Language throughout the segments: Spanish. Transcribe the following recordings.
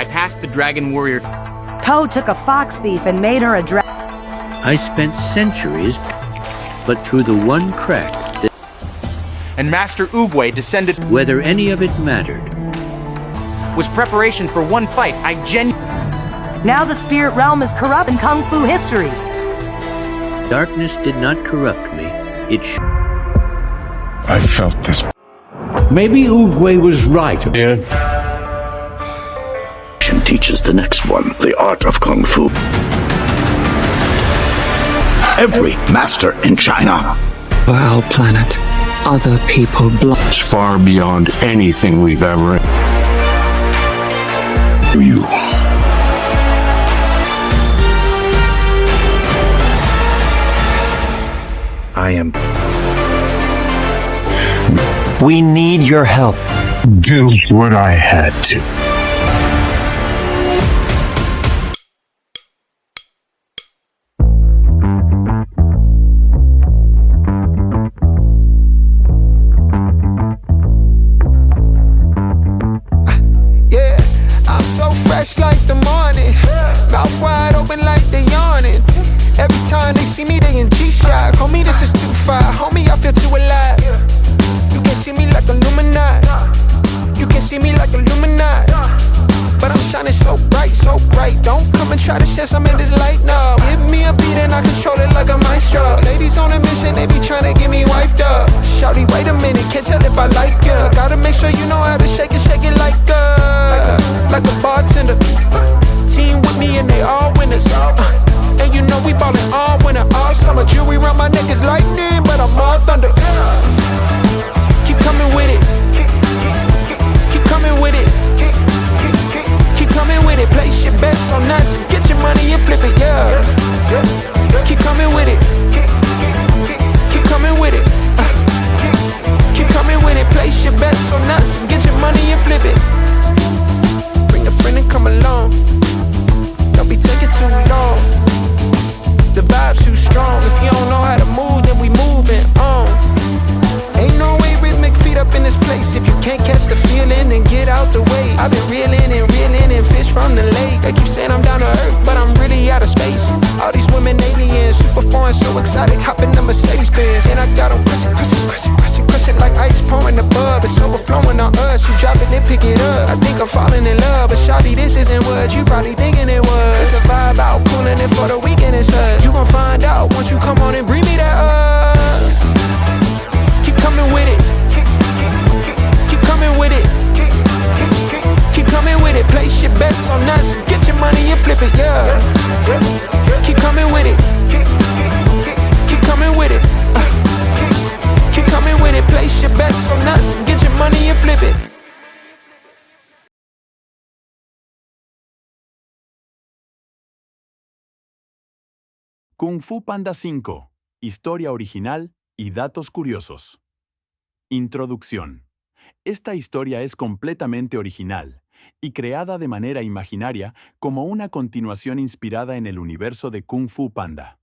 I passed the Dragon Warrior. Po took a fox thief and made her a dragon. I spent centuries, but through the one crack that And Master Oogway descended whether any of it mattered. was preparation for one fight. Now the spirit realm is corrupt in Kung Fu history. Darkness did not corrupt me. I felt this. Maybe Oogway was right. Teaches the next one the art of Kung Fu. Every master in China. Our planet, other people It's far beyond anything we've ever. You. I am. We need your help. Do what I had to. Yeah, I'm so fresh like the morning. Mouth wide open like they yawning. Every time they see me, they in G-Shock. Homie, this is too far. Homie, I feel too alive. You can see me like Illuminati. You can see me like Illuminati. But I'm shining so bright, so bright. Don't come and try to share some of this light, no. Give me a beat and I control it like a maestro. Ladies on a mission, they be trying to get me wiped up. Shawty, wait a minute, can't tell if I like ya. Gotta make sure you know how to shake it like a bartender. Team with me and they all winners. And you know we ballin' all winter, all summer. Jewelry around my neck is lightning, but I'm all thunder. Keep coming with it. Keep coming with it. Keep coming with it. Place your bets on us. Get your money and flip it, yeah. Keep coming with it. Keep coming with it. Keep coming with it. Place your bets on us. Get your money and flip it. Bring a friend and come along. Don't be taking too long. The vibe's too strong. If you don't know how to move, then we moving on. Ain't no way rhythmic feet up in this place. If you can't catch the feeling, then get out the way. I've been reeling and fish from the lake. They keep saying I'm down to earth, but I'm really out of space. All these women aliens, super foreign, so exotic. Hop in the Mercedes Benz, and I got them crushing like ice pouring above. It's overflowing on us. You drop it, then pick it up. I think I'm falling in love, but shawty, this isn't what you probably thinking it was. It's a vibe out, pulling it for the weekend. It's us. You gon' find out once you come on and bring me that up. Keep coming with it. Keep coming with it. Keep coming with it. Place your bets on us. Get your money and flip it, yeah. Keep coming with it. Keep coming with it. Keep coming with it. Place your bets on us. Get your money and flip it. Kung Fu Panda 5. Historia original y datos curiosos. Introducción. Esta historia es completamente original y creada de manera imaginaria como una continuación inspirada en el universo de Kung Fu Panda.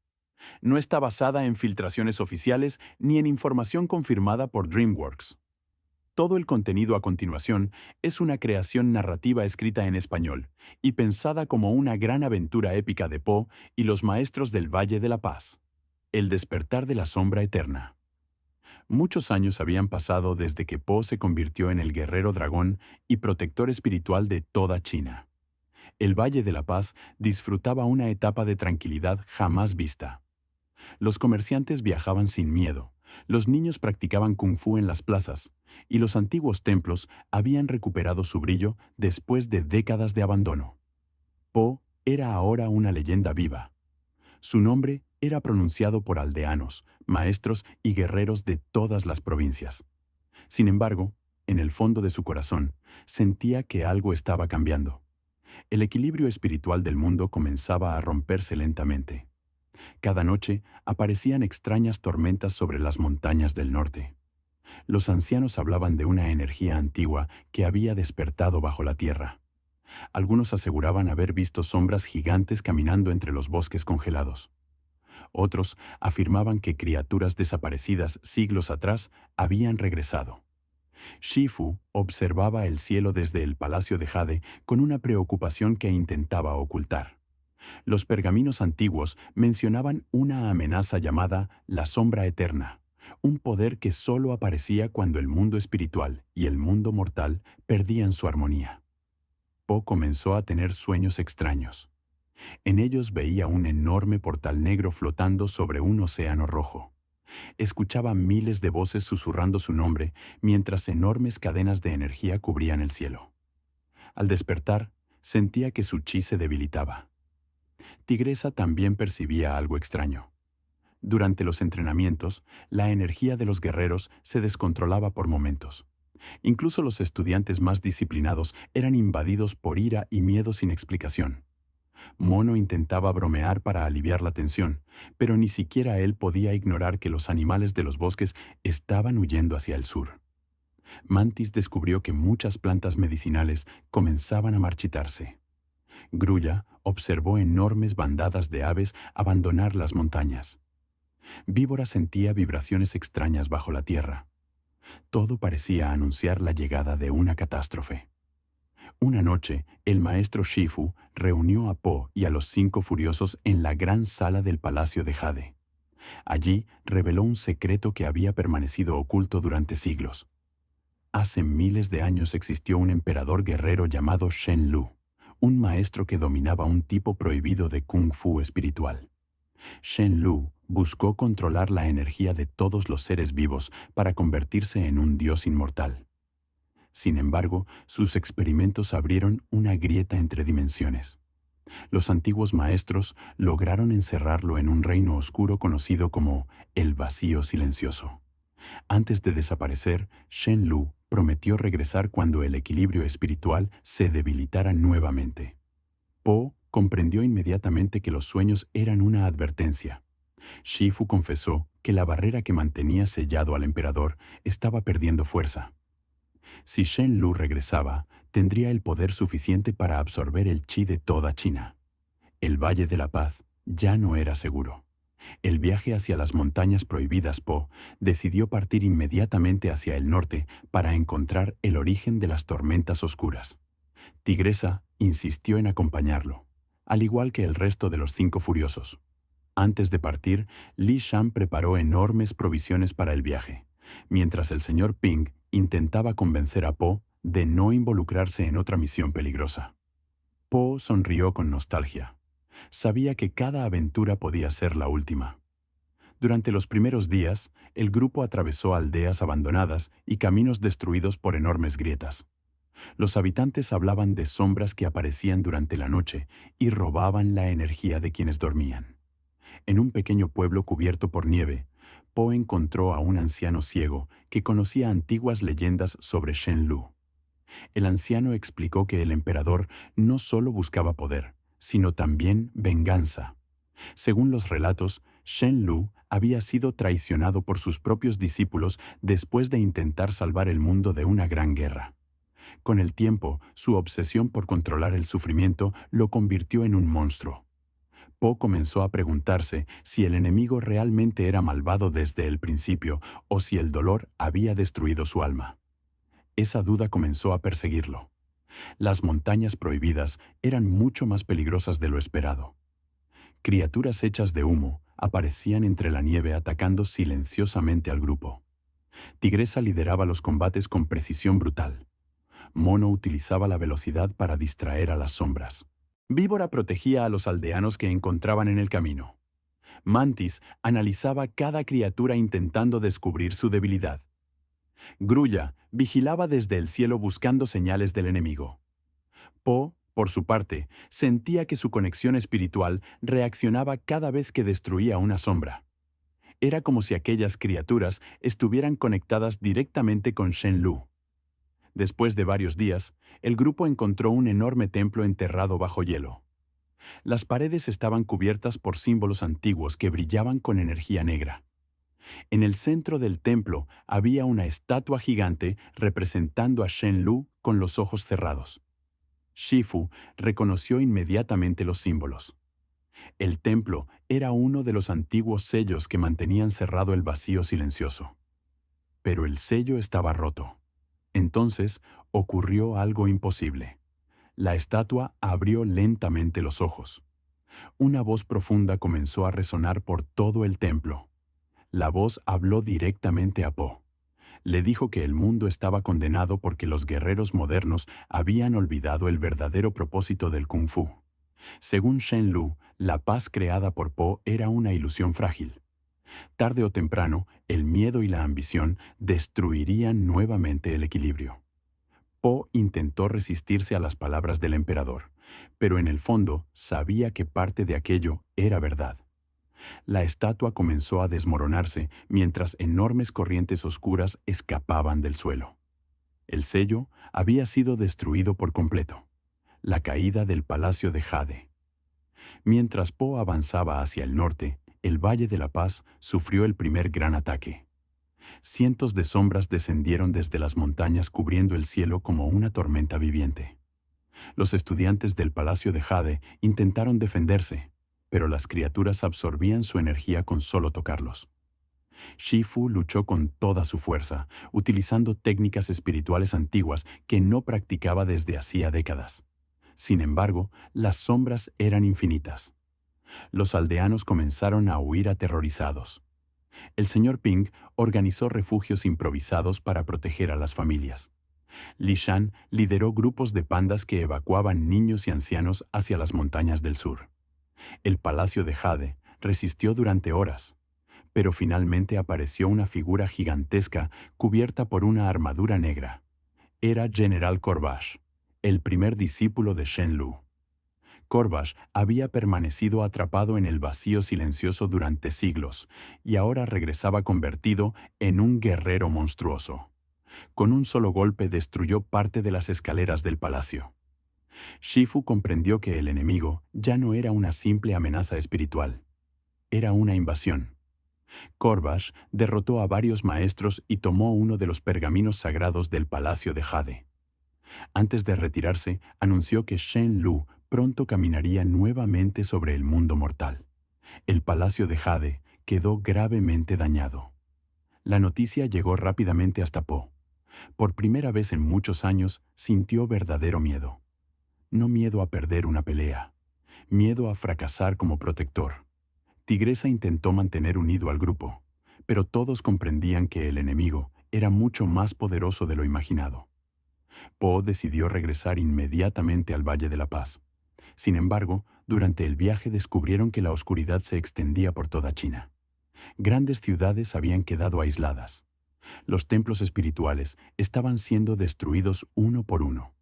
No está basada en filtraciones oficiales ni en información confirmada por DreamWorks. Todo el contenido a continuación es una creación narrativa escrita en español y pensada como una gran aventura épica de Po y los maestros del Valle de la Paz. El despertar de la sombra eterna. Muchos años habían pasado desde que Po se convirtió en el guerrero dragón y protector espiritual de toda China. El Valle de la Paz disfrutaba una etapa de tranquilidad jamás vista. Los comerciantes viajaban sin miedo, los niños practicaban kung fu en las plazas, y los antiguos templos habían recuperado su brillo después de décadas de abandono. Po era ahora una leyenda viva. Su nombre era pronunciado por aldeanos, maestros y guerreros de todas las provincias. Sin embargo, en el fondo de su corazón, sentía que algo estaba cambiando. El equilibrio espiritual del mundo comenzaba a romperse lentamente. Cada noche aparecían extrañas tormentas sobre las montañas del norte. Los ancianos hablaban de una energía antigua que había despertado bajo la tierra. Algunos aseguraban haber visto sombras gigantes caminando entre los bosques congelados. Otros afirmaban que criaturas desaparecidas siglos atrás habían regresado. Shifu observaba el cielo desde el palacio de Jade con una preocupación que intentaba ocultar. Los pergaminos antiguos mencionaban una amenaza llamada la Sombra Eterna, un poder que solo aparecía cuando el mundo espiritual y el mundo mortal perdían su armonía. Po comenzó a tener sueños extraños. En ellos veía un enorme portal negro flotando sobre un océano rojo. Escuchaba miles de voces susurrando su nombre mientras enormes cadenas de energía cubrían el cielo. Al despertar, sentía que su chi se debilitaba. Tigresa también percibía algo extraño. Durante los entrenamientos, la energía de los guerreros se descontrolaba por momentos. Incluso los estudiantes más disciplinados eran invadidos por ira y miedo sin explicación. Mono intentaba bromear para aliviar la tensión, pero ni siquiera él podía ignorar que los animales de los bosques estaban huyendo hacia el sur. Mantis descubrió que muchas plantas medicinales comenzaban a marchitarse. Grulla observó enormes bandadas de aves abandonar las montañas. Víbora sentía vibraciones extrañas bajo la tierra. Todo parecía anunciar la llegada de una catástrofe. Una noche, el maestro Shifu reunió a Po y a los 5 furiosos en la gran sala del palacio de Jade. Allí reveló un secreto que había permanecido oculto durante siglos. Hace miles de años existió un emperador guerrero llamado Shen Lu, un maestro que dominaba un tipo prohibido de Kung Fu espiritual. Shen Lu buscó controlar la energía de todos los seres vivos para convertirse en un dios inmortal. Sin embargo, sus experimentos abrieron una grieta entre dimensiones. Los antiguos maestros lograron encerrarlo en un reino oscuro conocido como el Vacío Silencioso. Antes de desaparecer, Shen Lu prometió regresar cuando el equilibrio espiritual se debilitara nuevamente. Po comprendió inmediatamente que los sueños eran una advertencia. Shifu confesó que la barrera que mantenía sellado al emperador estaba perdiendo fuerza. Si Shen Lu regresaba, tendría el poder suficiente para absorber el chi de toda China. El Valle de la Paz ya no era seguro. El viaje hacia las montañas prohibidas Po decidió partir inmediatamente hacia el norte para encontrar el origen de las tormentas oscuras. Tigresa insistió en acompañarlo, al igual que el resto de los 5 furiosos. Antes de partir, Li Shan preparó enormes provisiones para el viaje, mientras el señor Ping intentaba convencer a Po de no involucrarse en otra misión peligrosa. Po sonrió con nostalgia. Sabía que cada aventura podía ser la última. Durante los primeros días, el grupo atravesó aldeas abandonadas y caminos destruidos por enormes grietas. Los habitantes hablaban de sombras que aparecían durante la noche y robaban la energía de quienes dormían. En un pequeño pueblo cubierto por nieve, Po encontró a un anciano ciego que conocía antiguas leyendas sobre Shen Lu. El anciano explicó que el emperador no solo buscaba poder, sino también venganza. Según los relatos, Shen Lu había sido traicionado por sus propios discípulos después de intentar salvar el mundo de una gran guerra. Con el tiempo, su obsesión por controlar el sufrimiento lo convirtió en un monstruo. Po comenzó a preguntarse si el enemigo realmente era malvado desde el principio o si el dolor había destruido su alma. Esa duda comenzó a perseguirlo. Las montañas prohibidas eran mucho más peligrosas de lo esperado. Criaturas hechas de humo aparecían entre la nieve atacando silenciosamente al grupo. Tigresa lideraba los combates con precisión brutal. Mono utilizaba la velocidad para distraer a las sombras. Víbora protegía a los aldeanos que encontraban en el camino. Mantis analizaba cada criatura intentando descubrir su debilidad. Grulla vigilaba desde el cielo buscando señales del enemigo. Po, por su parte, sentía que su conexión espiritual reaccionaba cada vez que destruía una sombra. Era como si aquellas criaturas estuvieran conectadas directamente con Shen Lu. Después de varios días, el grupo encontró un enorme templo enterrado bajo hielo. Las paredes estaban cubiertas por símbolos antiguos que brillaban con energía negra. En el centro del templo había una estatua gigante representando a Shen Lu con los ojos cerrados. Shifu reconoció inmediatamente los símbolos. El templo era uno de los antiguos sellos que mantenían cerrado el Vacío Silencioso. Pero el sello estaba roto. Entonces ocurrió algo imposible. La estatua abrió lentamente los ojos. Una voz profunda comenzó a resonar por todo el templo. La voz habló directamente a Po. Le dijo que el mundo estaba condenado porque los guerreros modernos habían olvidado el verdadero propósito del Kung Fu. Según Shen Lu, la paz creada por Po era una ilusión frágil. Tarde o temprano, el miedo y la ambición destruirían nuevamente el equilibrio. Po intentó resistirse a las palabras del emperador, pero en el fondo sabía que parte de aquello era verdad. La estatua comenzó a desmoronarse mientras enormes corrientes oscuras escapaban del suelo. El sello había sido destruido por completo. La caída del Palacio de Jade. Mientras Po avanzaba hacia el norte, el Valle de la Paz sufrió el primer gran ataque. Cientos de sombras descendieron desde las montañas cubriendo el cielo como una tormenta viviente. Los estudiantes del Palacio de Jade intentaron defenderse, pero las criaturas absorbían su energía con solo tocarlos. Shifu luchó con toda su fuerza, utilizando técnicas espirituales antiguas que no practicaba desde hacía décadas. Sin embargo, las sombras eran infinitas. Los aldeanos comenzaron a huir aterrorizados. El señor Ping organizó refugios improvisados para proteger a las familias. Li Shan lideró grupos de pandas que evacuaban niños y ancianos hacia las montañas del sur. El Palacio de Jade resistió durante horas, pero finalmente apareció una figura gigantesca cubierta por una armadura negra. Era General Corbash, el primer discípulo de Shen Lu. Corbash había permanecido atrapado en el vacío silencioso durante siglos y ahora regresaba convertido en un guerrero monstruoso. Con un solo golpe destruyó parte de las escaleras del palacio. Shifu comprendió que el enemigo ya no era una simple amenaza espiritual. Era una invasión. Corbash derrotó a varios maestros y tomó uno de los pergaminos sagrados del Palacio de Jade. Antes de retirarse, anunció que Shen Lu pronto caminaría nuevamente sobre el mundo mortal. El Palacio de Jade quedó gravemente dañado. La noticia llegó rápidamente hasta Po. Por primera vez en muchos años, sintió verdadero miedo. No miedo a perder una pelea, miedo a fracasar como protector. Tigresa intentó mantener unido al grupo, pero todos comprendían que el enemigo era mucho más poderoso de lo imaginado. Po decidió regresar inmediatamente al Valle de la Paz. Sin embargo, durante el viaje descubrieron que la oscuridad se extendía por toda China. Grandes ciudades habían quedado aisladas. Los templos espirituales estaban siendo destruidos uno por uno.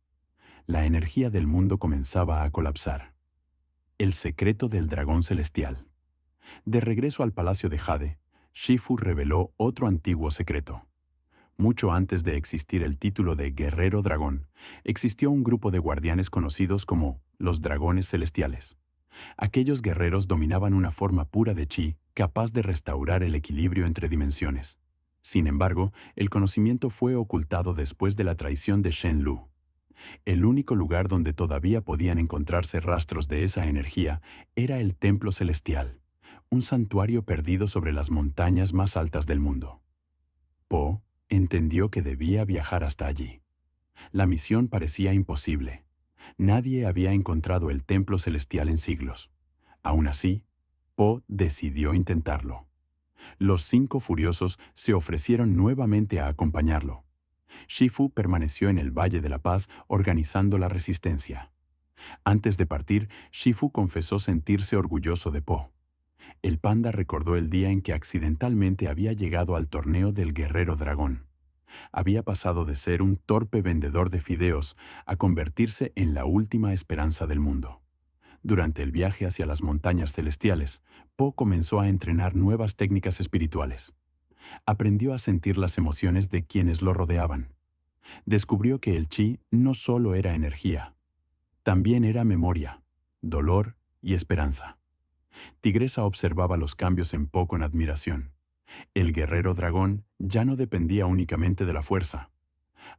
La energía del mundo comenzaba a colapsar. El secreto del dragón celestial. De regreso al Palacio de Jade, Shifu reveló otro antiguo secreto. Mucho antes de existir el título de Guerrero Dragón, existió un grupo de guardianes conocidos como los Dragones Celestiales. Aquellos guerreros dominaban una forma pura de chi capaz de restaurar el equilibrio entre dimensiones. Sin embargo, el conocimiento fue ocultado después de la traición de Shen Lu. El único lugar donde todavía podían encontrarse rastros de esa energía era el Templo Celestial, un santuario perdido sobre las montañas más altas del mundo. Po entendió que debía viajar hasta allí. La misión parecía imposible. Nadie había encontrado el Templo Celestial en siglos. Aún así, Po decidió intentarlo. Los 5 furiosos se ofrecieron nuevamente a acompañarlo. Shifu permaneció en el Valle de la Paz organizando la resistencia. Antes de partir, Shifu confesó sentirse orgulloso de Po. El panda recordó el día en que accidentalmente había llegado al torneo del Guerrero Dragón. Había pasado de ser un torpe vendedor de fideos a convertirse en la última esperanza del mundo. Durante el viaje hacia las montañas celestiales, Po comenzó a entrenar nuevas técnicas espirituales. Aprendió a sentir las emociones de quienes lo rodeaban. Descubrió que el chi no solo era energía, también era memoria, dolor y esperanza. Tigresa observaba los cambios en Po con admiración. El guerrero dragón ya no dependía únicamente de la fuerza.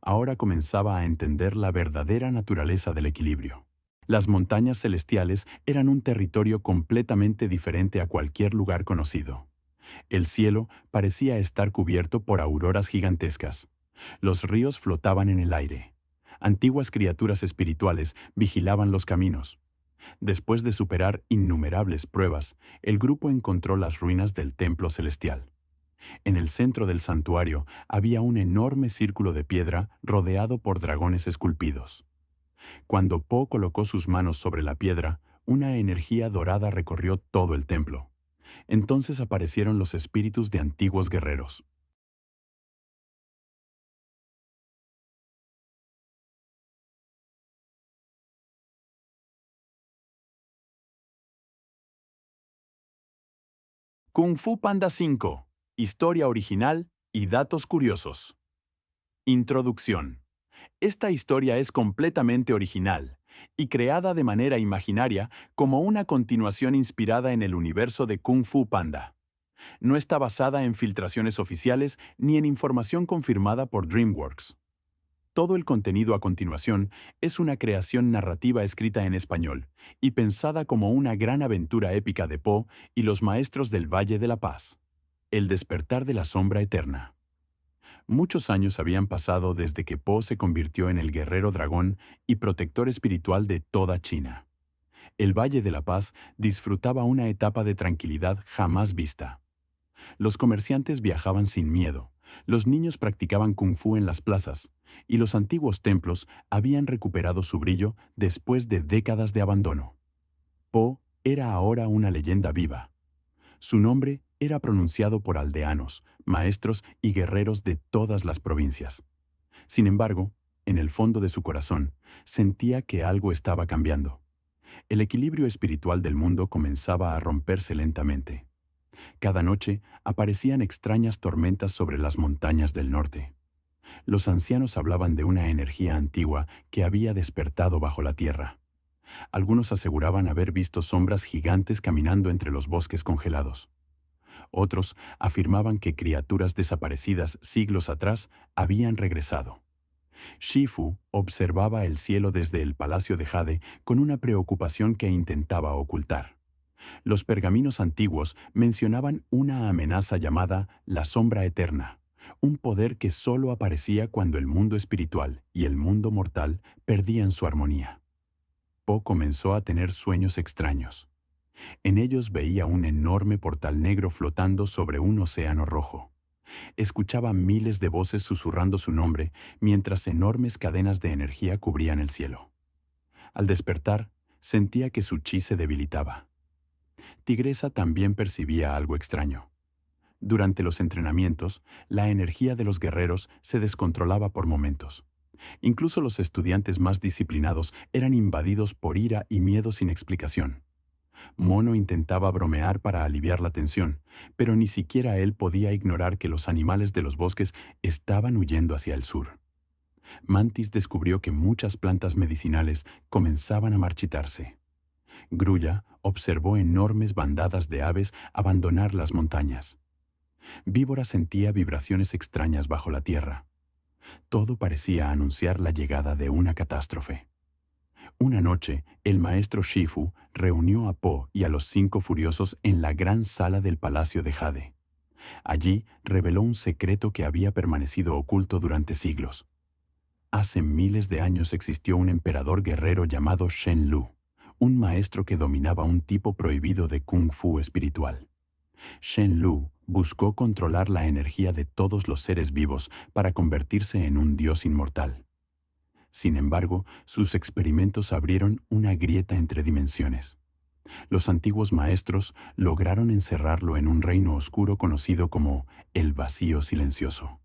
Ahora comenzaba a entender la verdadera naturaleza del equilibrio. Las montañas celestiales eran un territorio completamente diferente a cualquier lugar conocido. El cielo parecía estar cubierto por auroras gigantescas. Los ríos flotaban en el aire. Antiguas criaturas espirituales vigilaban los caminos. Después de superar innumerables pruebas, el grupo encontró las ruinas del templo celestial. En el centro del santuario había un enorme círculo de piedra rodeado por dragones esculpidos. Cuando Po colocó sus manos sobre la piedra, una energía dorada recorrió todo el templo. Entonces aparecieron los espíritus de antiguos guerreros. Kung Fu Panda 5. Historia original y datos curiosos. Introducción. Esta historia es completamente original y creada de manera imaginaria como una continuación inspirada en el universo de Kung Fu Panda. No está basada en filtraciones oficiales ni en información confirmada por DreamWorks. Todo el contenido a continuación es una creación narrativa escrita en español y pensada como una gran aventura épica de Po y los maestros del Valle de la Paz. El despertar de la sombra eterna. Muchos años habían pasado desde que Po se convirtió en el guerrero dragón y protector espiritual de toda China. El Valle de la Paz disfrutaba una etapa de tranquilidad jamás vista. Los comerciantes viajaban sin miedo, los niños practicaban kung fu en las plazas, y los antiguos templos habían recuperado su brillo después de décadas de abandono. Po era ahora una leyenda viva. Su nombre era pronunciado por aldeanos, maestros y guerreros de todas las provincias. Sin embargo, en el fondo de su corazón, sentía que algo estaba cambiando. El equilibrio espiritual del mundo comenzaba a romperse lentamente. Cada noche aparecían extrañas tormentas sobre las montañas del norte. Los ancianos hablaban de una energía antigua que había despertado bajo la tierra. Algunos aseguraban haber visto sombras gigantes caminando entre los bosques congelados. Otros afirmaban que criaturas desaparecidas siglos atrás habían regresado. Shifu observaba el cielo desde el Palacio de Jade con una preocupación que intentaba ocultar. Los pergaminos antiguos mencionaban una amenaza llamada la sombra eterna, un poder que solo aparecía cuando el mundo espiritual y el mundo mortal perdían su armonía. Po comenzó a tener sueños extraños. En ellos veía un enorme portal negro flotando sobre un océano rojo. Escuchaba miles de voces susurrando su nombre mientras enormes cadenas de energía cubrían el cielo. Al despertar, sentía que su chi se debilitaba. Tigresa también percibía algo extraño. Durante los entrenamientos, la energía de los guerreros se descontrolaba por momentos. Incluso los estudiantes más disciplinados eran invadidos por ira y miedo sin explicación. Mono intentaba bromear para aliviar la tensión, pero ni siquiera él podía ignorar que los animales de los bosques estaban huyendo hacia el sur. Mantis descubrió que muchas plantas medicinales comenzaban a marchitarse. Grulla observó enormes bandadas de aves abandonar las montañas. Víbora sentía vibraciones extrañas bajo la tierra. Todo parecía anunciar la llegada de una catástrofe. Una noche, el maestro Shifu reunió a Po y a los 5 furiosos en la gran sala del Palacio de Jade. Allí reveló un secreto que había permanecido oculto durante siglos. Hace miles de años existió un emperador guerrero llamado Shen Lu, un maestro que dominaba un tipo prohibido de kung fu espiritual. Shen Lu buscó controlar la energía de todos los seres vivos para convertirse en un dios inmortal. Sin embargo, sus experimentos abrieron una grieta entre dimensiones. Los antiguos maestros lograron encerrarlo en un reino oscuro conocido como el Vacío Silencioso.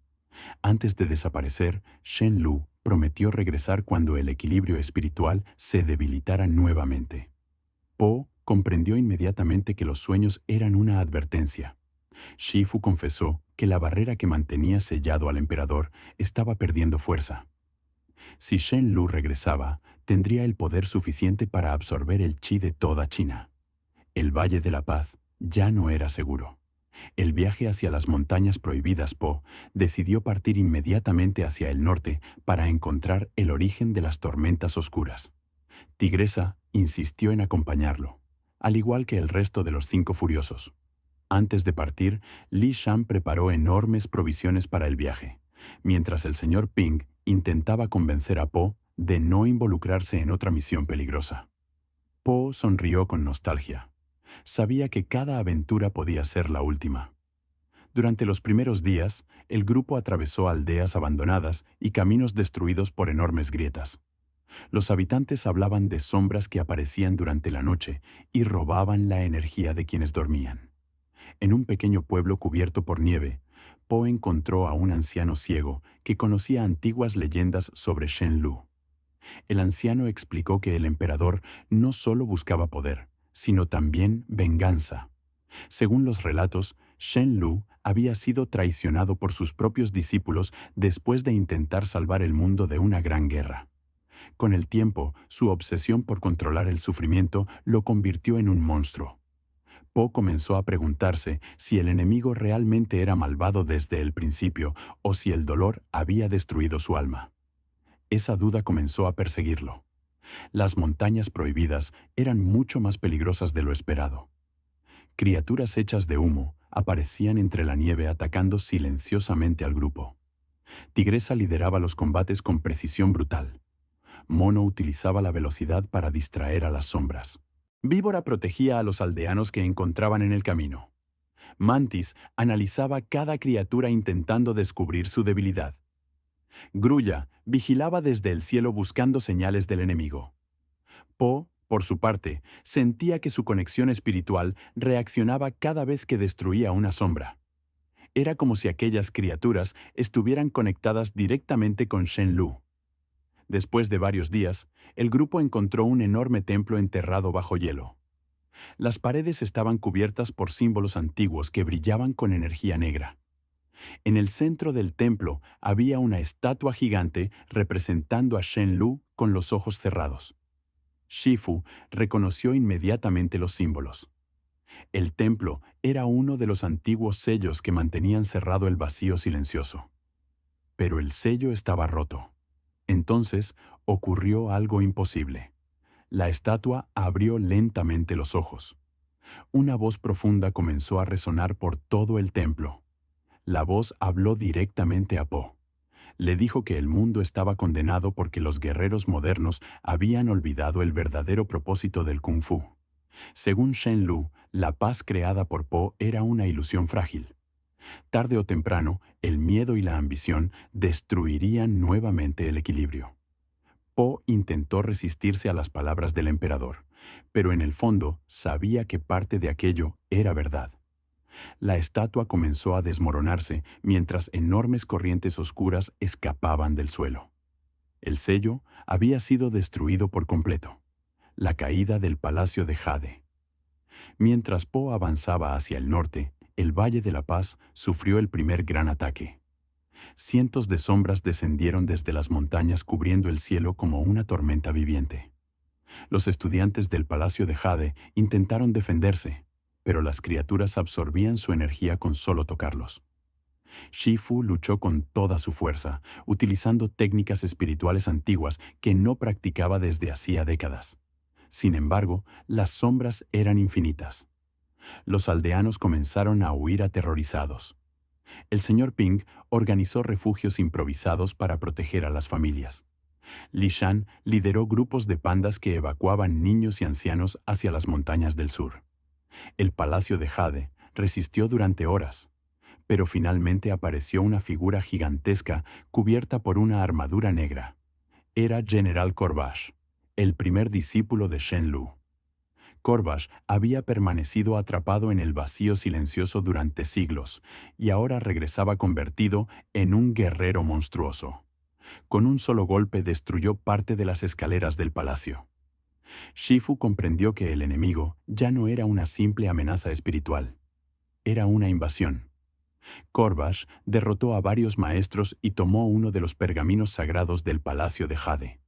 Antes de desaparecer, Shen Lu prometió regresar cuando el equilibrio espiritual se debilitara nuevamente. Po comprendió inmediatamente que los sueños eran una advertencia. Shifu confesó que la barrera que mantenía sellado al emperador estaba perdiendo fuerza. Si Shen Lu regresaba, tendría el poder suficiente para absorber el chi de toda China. El Valle de la Paz ya no era seguro. El viaje hacia las montañas prohibidas, Po decidió partir inmediatamente hacia el norte para encontrar el origen de las tormentas oscuras. Tigresa insistió en acompañarlo, al igual que el resto de los 5 furiosos. Antes de partir, Li Shan preparó enormes provisiones para el viaje, mientras el señor Ping intentaba convencer a Po de no involucrarse en otra misión peligrosa. Po sonrió con nostalgia. Sabía que cada aventura podía ser la última. Durante los primeros días, el grupo atravesó aldeas abandonadas y caminos destruidos por enormes grietas. Los habitantes hablaban de sombras que aparecían durante la noche y robaban la energía de quienes dormían. En un pequeño pueblo cubierto por nieve, Po encontró a un anciano ciego que conocía antiguas leyendas sobre Shen Lu. El anciano explicó que el emperador no solo buscaba poder, sino también venganza. Según los relatos, Shen Lu había sido traicionado por sus propios discípulos después de intentar salvar el mundo de una gran guerra. Con el tiempo, su obsesión por controlar el sufrimiento lo convirtió en un monstruo. Po comenzó a preguntarse si el enemigo realmente era malvado desde el principio o si el dolor había destruido su alma. Esa duda comenzó a perseguirlo. Las montañas prohibidas eran mucho más peligrosas de lo esperado. Criaturas hechas de humo aparecían entre la nieve atacando silenciosamente al grupo. Tigresa lideraba los combates con precisión brutal. Mono utilizaba la velocidad para distraer a las sombras. Víbora protegía a los aldeanos que encontraban en el camino. Mantis analizaba cada criatura intentando descubrir su debilidad. Grulla vigilaba desde el cielo buscando señales del enemigo. Po, por su parte, sentía que su conexión espiritual reaccionaba cada vez que destruía una sombra. Era como si aquellas criaturas estuvieran conectadas directamente con Shen Lu. Después de varios días, el grupo encontró un enorme templo enterrado bajo hielo. Las paredes estaban cubiertas por símbolos antiguos que brillaban con energía negra. En el centro del templo había una estatua gigante representando a Shen Lu con los ojos cerrados. Shifu reconoció inmediatamente los símbolos. El templo era uno de los antiguos sellos que mantenían cerrado el vacío silencioso. Pero el sello estaba roto. Entonces ocurrió algo imposible. La estatua abrió lentamente los ojos. Una voz profunda comenzó a resonar por todo el templo. La voz habló directamente a Po. Le dijo que el mundo estaba condenado porque los guerreros modernos habían olvidado el verdadero propósito del Kung Fu. Según Shen Lu, la paz creada por Po era una ilusión frágil. Tarde o temprano, el miedo y la ambición destruirían nuevamente el equilibrio. Po intentó resistirse a las palabras del emperador, pero en el fondo sabía que parte de aquello era verdad. La estatua comenzó a desmoronarse mientras enormes corrientes oscuras escapaban del suelo. El sello había sido destruido por completo. La caída del Palacio de Jade. Mientras Po avanzaba hacia el norte, el Valle de la Paz sufrió el primer gran ataque. Cientos de sombras descendieron desde las montañas cubriendo el cielo como una tormenta viviente. Los estudiantes del Palacio de Jade intentaron defenderse, pero las criaturas absorbían su energía con solo tocarlos. Shifu luchó con toda su fuerza, utilizando técnicas espirituales antiguas que no practicaba desde hacía décadas. Sin embargo, las sombras eran infinitas. Los aldeanos comenzaron a huir aterrorizados. El señor Ping organizó refugios improvisados para proteger a las familias. Li Shan lideró grupos de pandas que evacuaban niños y ancianos hacia las montañas del sur. El Palacio de Jade resistió durante horas, pero finalmente apareció una figura gigantesca cubierta por una armadura negra. Era General Corvash, el primer discípulo de Shen Lu. Corvash había permanecido atrapado en el vacío silencioso durante siglos y ahora regresaba convertido en un guerrero monstruoso. Con un solo golpe destruyó parte de las escaleras del palacio. Shifu comprendió que el enemigo ya no era una simple amenaza espiritual. Era una invasión. Corvash derrotó a varios maestros y tomó uno de los pergaminos sagrados del Palacio de Jade.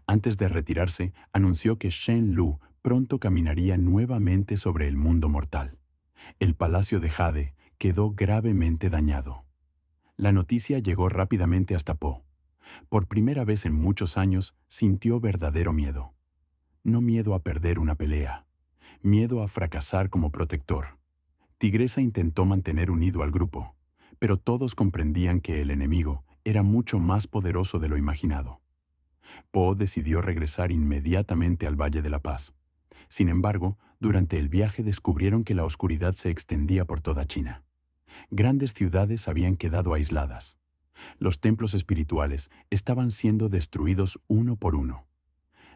Antes de retirarse, anunció que Shen Lu pronto caminaría nuevamente sobre el mundo mortal. El Palacio de Jade quedó gravemente dañado. La noticia llegó rápidamente hasta Po. Por primera vez en muchos años, sintió verdadero miedo. No miedo a perder una pelea, miedo a fracasar como protector. Tigresa intentó mantener unido al grupo, pero todos comprendían que el enemigo era mucho más poderoso de lo imaginado. Po decidió regresar inmediatamente al Valle de la Paz. Sin embargo, durante el viaje descubrieron que la oscuridad se extendía por toda China. Grandes ciudades habían quedado aisladas. Los templos espirituales estaban siendo destruidos uno por uno.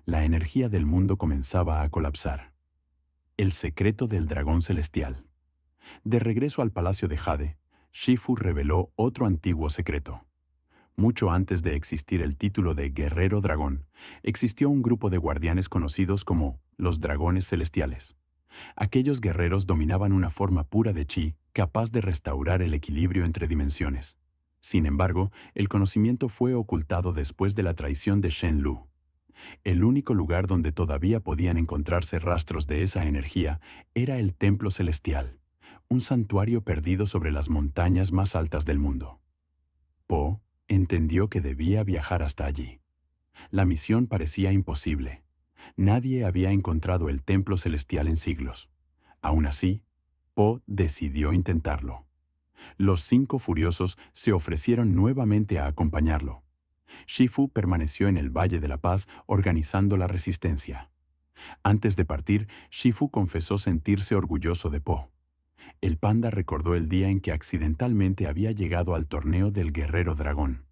La energía del mundo comenzaba a colapsar. El secreto del dragón celestial. De regreso al palacio de Jade, Shifu reveló otro antiguo secreto. Mucho antes de existir el título de Guerrero Dragón, existió un grupo de guardianes conocidos como los Dragones Celestiales. Aquellos guerreros dominaban una forma pura de chi capaz de restaurar el equilibrio entre dimensiones. Sin embargo, el conocimiento fue ocultado después de la traición de Shen Lu. El único lugar donde todavía podían encontrarse rastros de esa energía era el Templo Celestial, un santuario perdido sobre las montañas más altas del mundo. Po entendió que debía viajar hasta allí. La misión parecía imposible. Nadie había encontrado el Templo Celestial en siglos. Aún así, Po decidió intentarlo. Los 5 furiosos se ofrecieron nuevamente a acompañarlo. Shifu permaneció en el Valle de la Paz organizando la resistencia. Antes de partir, Shifu confesó sentirse orgulloso de Po. El panda recordó el día en que accidentalmente había llegado al torneo del Guerrero Dragón.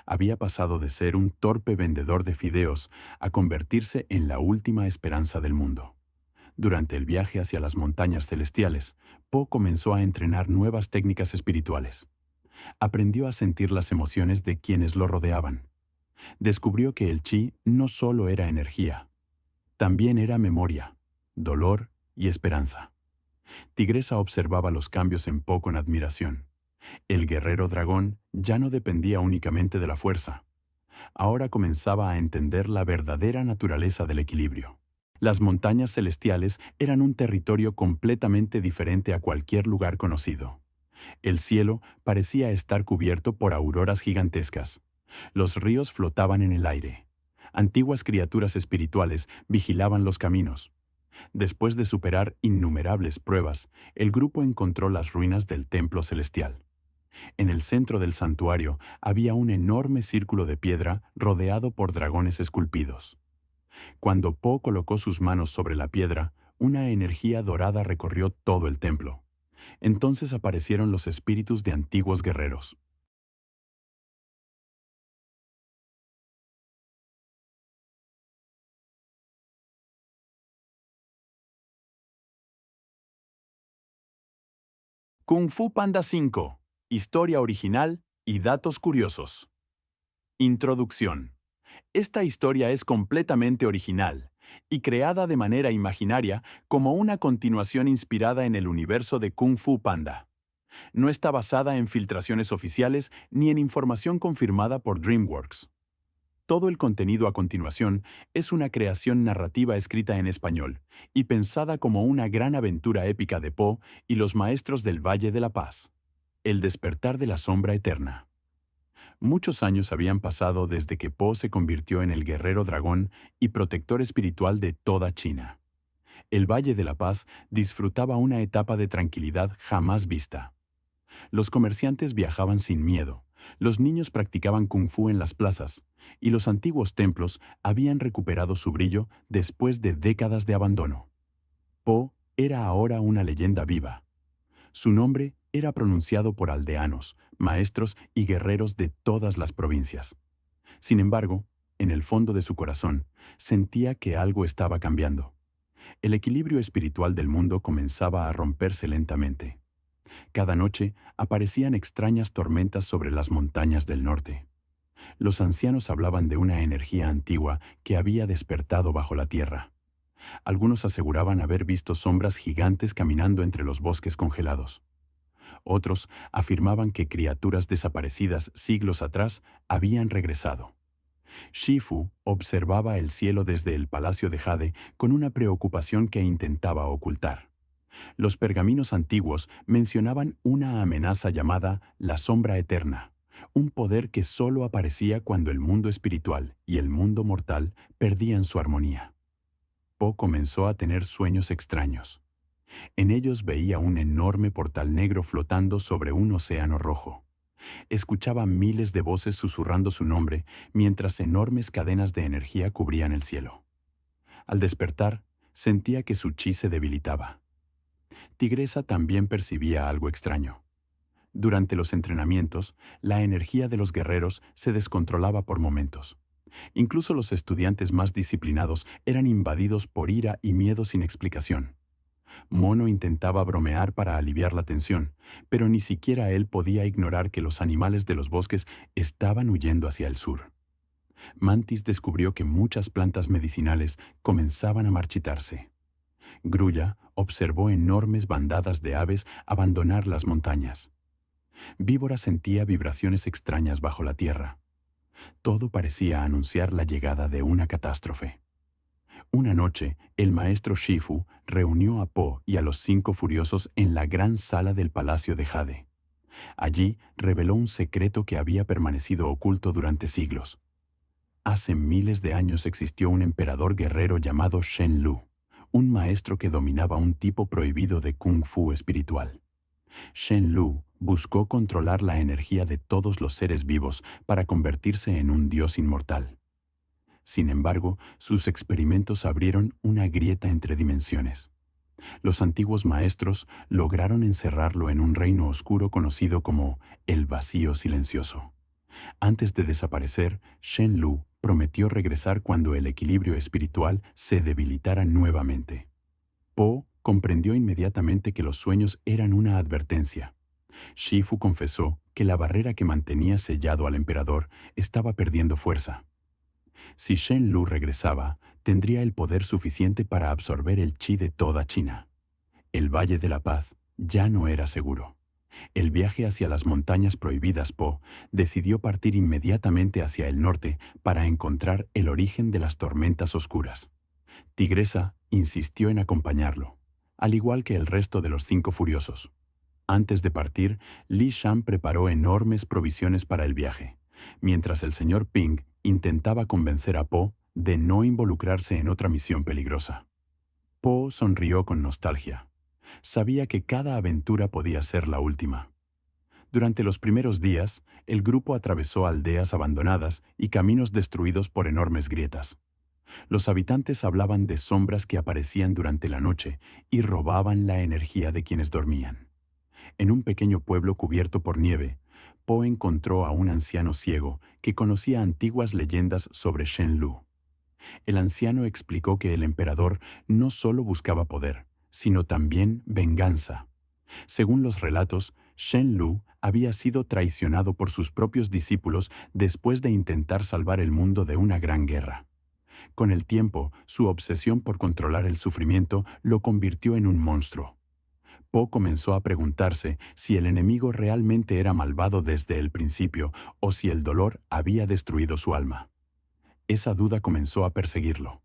Había pasado de ser un torpe vendedor de fideos a convertirse en la última esperanza del mundo. Durante el viaje hacia las montañas celestiales, Po comenzó a entrenar nuevas técnicas espirituales. Aprendió a sentir las emociones de quienes lo rodeaban. Descubrió que el chi no solo era energía, también era memoria, dolor y esperanza. Tigresa observaba los cambios en Po con admiración. El guerrero dragón ya no dependía únicamente de la fuerza. Ahora comenzaba a entender la verdadera naturaleza del equilibrio. Las montañas celestiales eran un territorio completamente diferente a cualquier lugar conocido. El cielo parecía estar cubierto por auroras gigantescas. Los ríos flotaban en el aire. Antiguas criaturas espirituales vigilaban los caminos. Después de superar innumerables pruebas, el grupo encontró las ruinas del templo celestial. En el centro del santuario había un enorme círculo de piedra rodeado por dragones esculpidos. Cuando Po colocó sus manos sobre la piedra, una energía dorada recorrió todo el templo. Entonces aparecieron los espíritus de antiguos guerreros. Kung Fu Panda 5. Historia original y datos curiosos. Introducción. Esta historia es completamente original y creada de manera imaginaria como una continuación inspirada en el universo de Kung Fu Panda. No está basada en filtraciones oficiales ni en información confirmada por DreamWorks. Todo el contenido a continuación es una creación narrativa escrita en español y pensada como una gran aventura épica de Po y los maestros del Valle de la Paz. El despertar de la sombra eterna. Muchos años habían pasado desde que Po se convirtió en el guerrero dragón y protector espiritual de toda China. El Valle de la Paz disfrutaba una etapa de tranquilidad jamás vista. Los comerciantes viajaban sin miedo, los niños practicaban kung fu en las plazas, y los antiguos templos habían recuperado su brillo después de décadas de abandono. Po era ahora una leyenda viva. Su nombre era pronunciado por aldeanos, maestros y guerreros de todas las provincias. Sin embargo, en el fondo de su corazón, sentía que algo estaba cambiando. El equilibrio espiritual del mundo comenzaba a romperse lentamente. Cada noche aparecían extrañas tormentas sobre las montañas del norte. Los ancianos hablaban de una energía antigua que había despertado bajo la tierra. Algunos aseguraban haber visto sombras gigantes caminando entre los bosques congelados. Otros afirmaban que criaturas desaparecidas siglos atrás habían regresado. Shifu observaba el cielo desde el palacio de Jade con una preocupación que intentaba ocultar. Los pergaminos antiguos mencionaban una amenaza llamada la sombra eterna, un poder que solo aparecía cuando el mundo espiritual y el mundo mortal perdían su armonía. Po comenzó a tener sueños extraños. En ellos veía un enorme portal negro flotando sobre un océano rojo. Escuchaba miles de voces susurrando su nombre mientras enormes cadenas de energía cubrían el cielo. Al despertar, sentía que su chi se debilitaba. Tigresa también percibía algo extraño. Durante los entrenamientos, la energía de los guerreros se descontrolaba por momentos. Incluso los estudiantes más disciplinados eran invadidos por ira y miedo sin explicación. Mono intentaba bromear para aliviar la tensión, pero ni siquiera él podía ignorar que los animales de los bosques estaban huyendo hacia el sur. Mantis descubrió que muchas plantas medicinales comenzaban a marchitarse. Grulla observó enormes bandadas de aves abandonar las montañas. Víbora sentía vibraciones extrañas bajo la tierra. Todo parecía anunciar la llegada de una catástrofe. Una noche, el maestro Shifu reunió a Po y a los 5 furiosos en la gran sala del Palacio de Jade. Allí reveló un secreto que había permanecido oculto durante siglos. Hace miles de años existió un emperador guerrero llamado Shen Lu, un maestro que dominaba un tipo prohibido de Kung Fu espiritual. Shen Lu buscó controlar la energía de todos los seres vivos para convertirse en un dios inmortal. Sin embargo, sus experimentos abrieron una grieta entre dimensiones. Los antiguos maestros lograron encerrarlo en un reino oscuro conocido como el Vacío Silencioso. Antes de desaparecer, Shen Lu prometió regresar cuando el equilibrio espiritual se debilitara nuevamente. Po comprendió inmediatamente que los sueños eran una advertencia. Shifu confesó que la barrera que mantenía sellado al emperador estaba perdiendo fuerza. Si Shen Lu regresaba, tendría el poder suficiente para absorber el chi de toda China. El Valle de la Paz ya no era seguro. El viaje hacia las montañas prohibidas Po decidió partir inmediatamente hacia el norte para encontrar el origen de las tormentas oscuras. Tigresa insistió en acompañarlo, al igual que el resto de los 5 furiosos. Antes de partir, Li Shan preparó enormes provisiones para el viaje, mientras el señor Ping intentaba convencer a Po de no involucrarse en otra misión peligrosa. Po sonrió con nostalgia. Sabía que cada aventura podía ser la última. Durante los primeros días, el grupo atravesó aldeas abandonadas y caminos destruidos por enormes grietas. Los habitantes hablaban de sombras que aparecían durante la noche y robaban la energía de quienes dormían. En un pequeño pueblo cubierto por nieve, Po encontró a un anciano ciego que conocía antiguas leyendas sobre Shen Lu. El anciano explicó que el emperador no solo buscaba poder, sino también venganza. Según los relatos, Shen Lu había sido traicionado por sus propios discípulos después de intentar salvar el mundo de una gran guerra. Con el tiempo, su obsesión por controlar el sufrimiento lo convirtió en un monstruo. Po comenzó a preguntarse si el enemigo realmente era malvado desde el principio o si el dolor había destruido su alma. Esa duda comenzó a perseguirlo.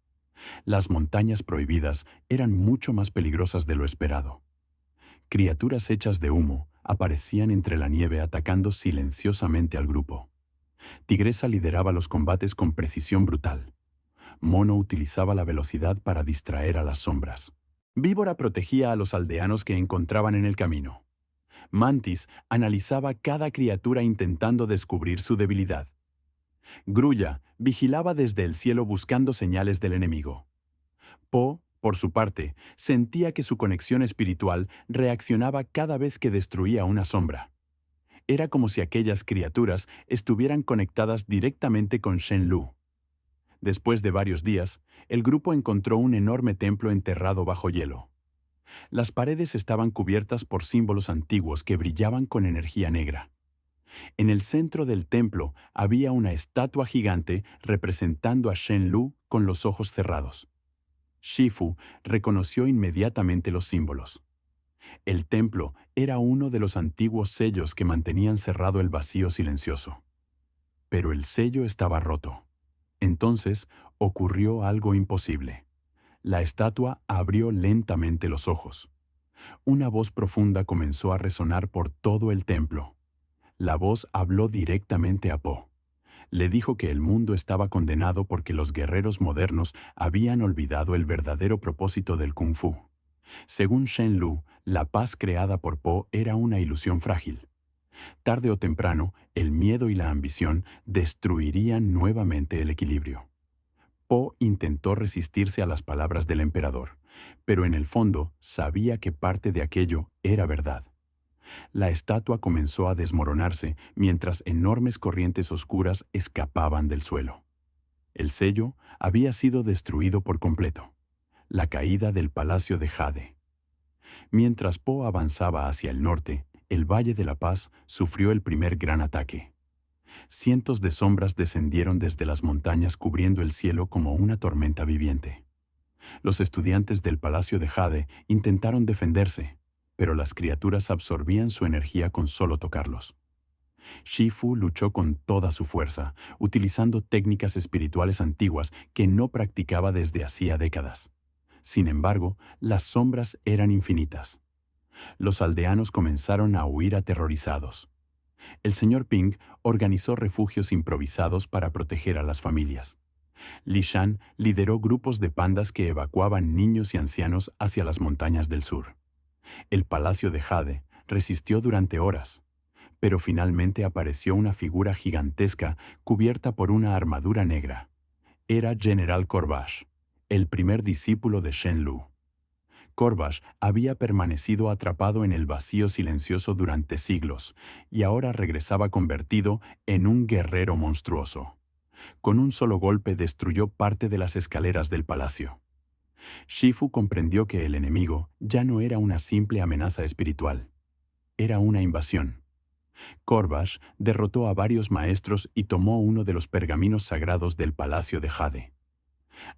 Las montañas prohibidas eran mucho más peligrosas de lo esperado. Criaturas hechas de humo aparecían entre la nieve atacando silenciosamente al grupo. Tigresa lideraba los combates con precisión brutal. Mono utilizaba la velocidad para distraer a las sombras. Víbora protegía a los aldeanos que encontraban en el camino. Mantis analizaba cada criatura intentando descubrir su debilidad. Grulla vigilaba desde el cielo buscando señales del enemigo. Po, por su parte, sentía que su conexión espiritual reaccionaba cada vez que destruía una sombra. Era como si aquellas criaturas estuvieran conectadas directamente con Shen Lu. Después de varios días, el grupo encontró un enorme templo enterrado bajo hielo. Las paredes estaban cubiertas por símbolos antiguos que brillaban con energía negra. En el centro del templo había una estatua gigante representando a Shen Lu con los ojos cerrados. Shifu reconoció inmediatamente los símbolos. El templo era uno de los antiguos sellos que mantenían cerrado el Vacío Silencioso. Pero el sello estaba roto. Entonces ocurrió algo imposible. La estatua abrió lentamente los ojos. Una voz profunda comenzó a resonar por todo el templo. La voz habló directamente a Po. Le dijo que el mundo estaba condenado porque los guerreros modernos habían olvidado el verdadero propósito del Kung Fu. Según Shen-Lu, la paz creada por Po era una ilusión frágil. Tarde o temprano, el miedo y la ambición destruirían nuevamente el equilibrio. Po intentó resistirse a las palabras del emperador, pero en el fondo sabía que parte de aquello era verdad. La estatua comenzó a desmoronarse mientras enormes corrientes oscuras escapaban del suelo. El sello había sido destruido por completo. La caída del Palacio de Jade. Mientras Po avanzaba hacia el norte, el Valle de la Paz sufrió el primer gran ataque. Cientos de sombras descendieron desde las montañas cubriendo el cielo como una tormenta viviente. Los estudiantes del Palacio de Jade intentaron defenderse, pero las criaturas absorbían su energía con solo tocarlos. Shifu luchó con toda su fuerza, utilizando técnicas espirituales antiguas que no practicaba desde hacía décadas. Sin embargo, las sombras eran infinitas. Los aldeanos comenzaron a huir aterrorizados. El señor Ping organizó refugios improvisados para proteger a las familias. Li Shan lideró grupos de pandas que evacuaban niños y ancianos hacia las montañas del sur. El Palacio de Jade resistió durante horas, pero finalmente apareció una figura gigantesca cubierta por una armadura negra. Era General Corvash, el primer discípulo de Shen-Lu. Corvash había permanecido atrapado en el vacío silencioso durante siglos y ahora regresaba convertido en un guerrero monstruoso. Con un solo golpe destruyó parte de las escaleras del palacio. Shifu comprendió que el enemigo ya no era una simple amenaza espiritual. Era una invasión. Corvash derrotó a varios maestros y tomó uno de los pergaminos sagrados del Palacio de Jade.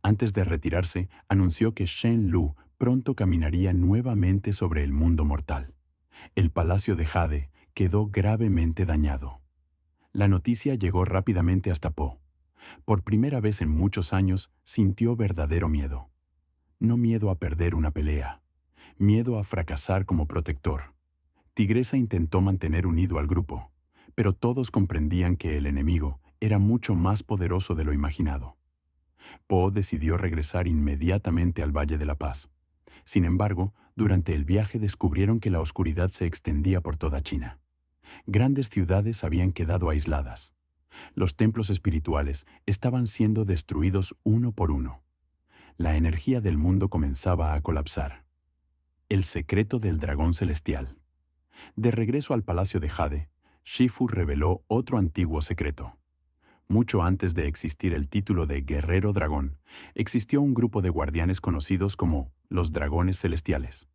Antes de retirarse, anunció que Shen-Lu pronto caminaría nuevamente sobre el mundo mortal. El Palacio de Jade quedó gravemente dañado. La noticia llegó rápidamente hasta Po. Por primera vez en muchos años, sintió verdadero miedo. No miedo a perder una pelea, miedo a fracasar como protector. Tigresa intentó mantener unido al grupo, pero todos comprendían que el enemigo era mucho más poderoso de lo imaginado. Po decidió regresar inmediatamente al Valle de la Paz. Sin embargo, durante el viaje descubrieron que la oscuridad se extendía por toda China. Grandes ciudades habían quedado aisladas. Los templos espirituales estaban siendo destruidos uno por uno. La energía del mundo comenzaba a colapsar. El secreto del dragón celestial. De regreso al Palacio de Jade, Shifu reveló otro antiguo secreto. Mucho antes de existir el título de Guerrero Dragón, existió un grupo de guardianes conocidos como los Dragones Celestiales.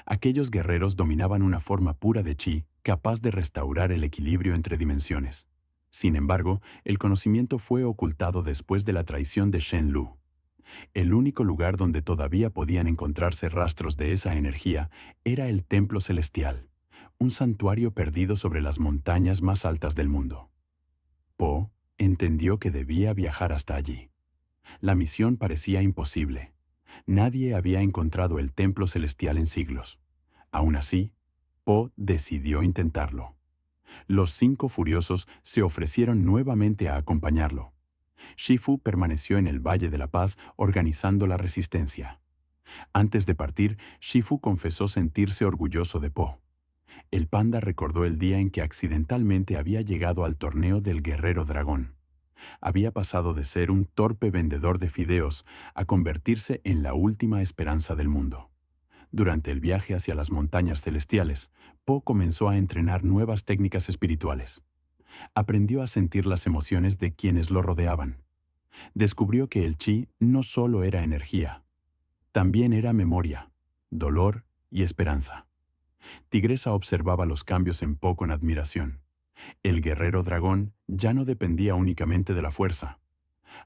Aquellos guerreros dominaban una forma pura de chi capaz de restaurar el equilibrio entre dimensiones. Sin embargo, el conocimiento fue ocultado después de la traición de Shen-Lu. El único lugar donde todavía podían encontrarse rastros de esa energía era el Templo Celestial, un santuario perdido sobre las montañas más altas del mundo. Po entendió que debía viajar hasta allí. La misión parecía imposible. Nadie había encontrado el Templo Celestial en siglos. Aún así, Po decidió intentarlo. Los 5 furiosos se ofrecieron nuevamente a acompañarlo. Shifu permaneció en el Valle de la Paz organizando la resistencia. Antes de partir, Shifu confesó sentirse orgulloso de Po. El panda recordó el día en que accidentalmente había llegado al torneo del Guerrero Dragón. Había pasado de ser un torpe vendedor de fideos a convertirse en la última esperanza del mundo. Durante el viaje hacia las montañas celestiales, Po comenzó a entrenar nuevas técnicas espirituales. Aprendió a sentir las emociones de quienes lo rodeaban. Descubrió que el chi no solo era energía, también era memoria, dolor y esperanza. Tigresa observaba los cambios en Po con admiración. El guerrero dragón ya no dependía únicamente de la fuerza.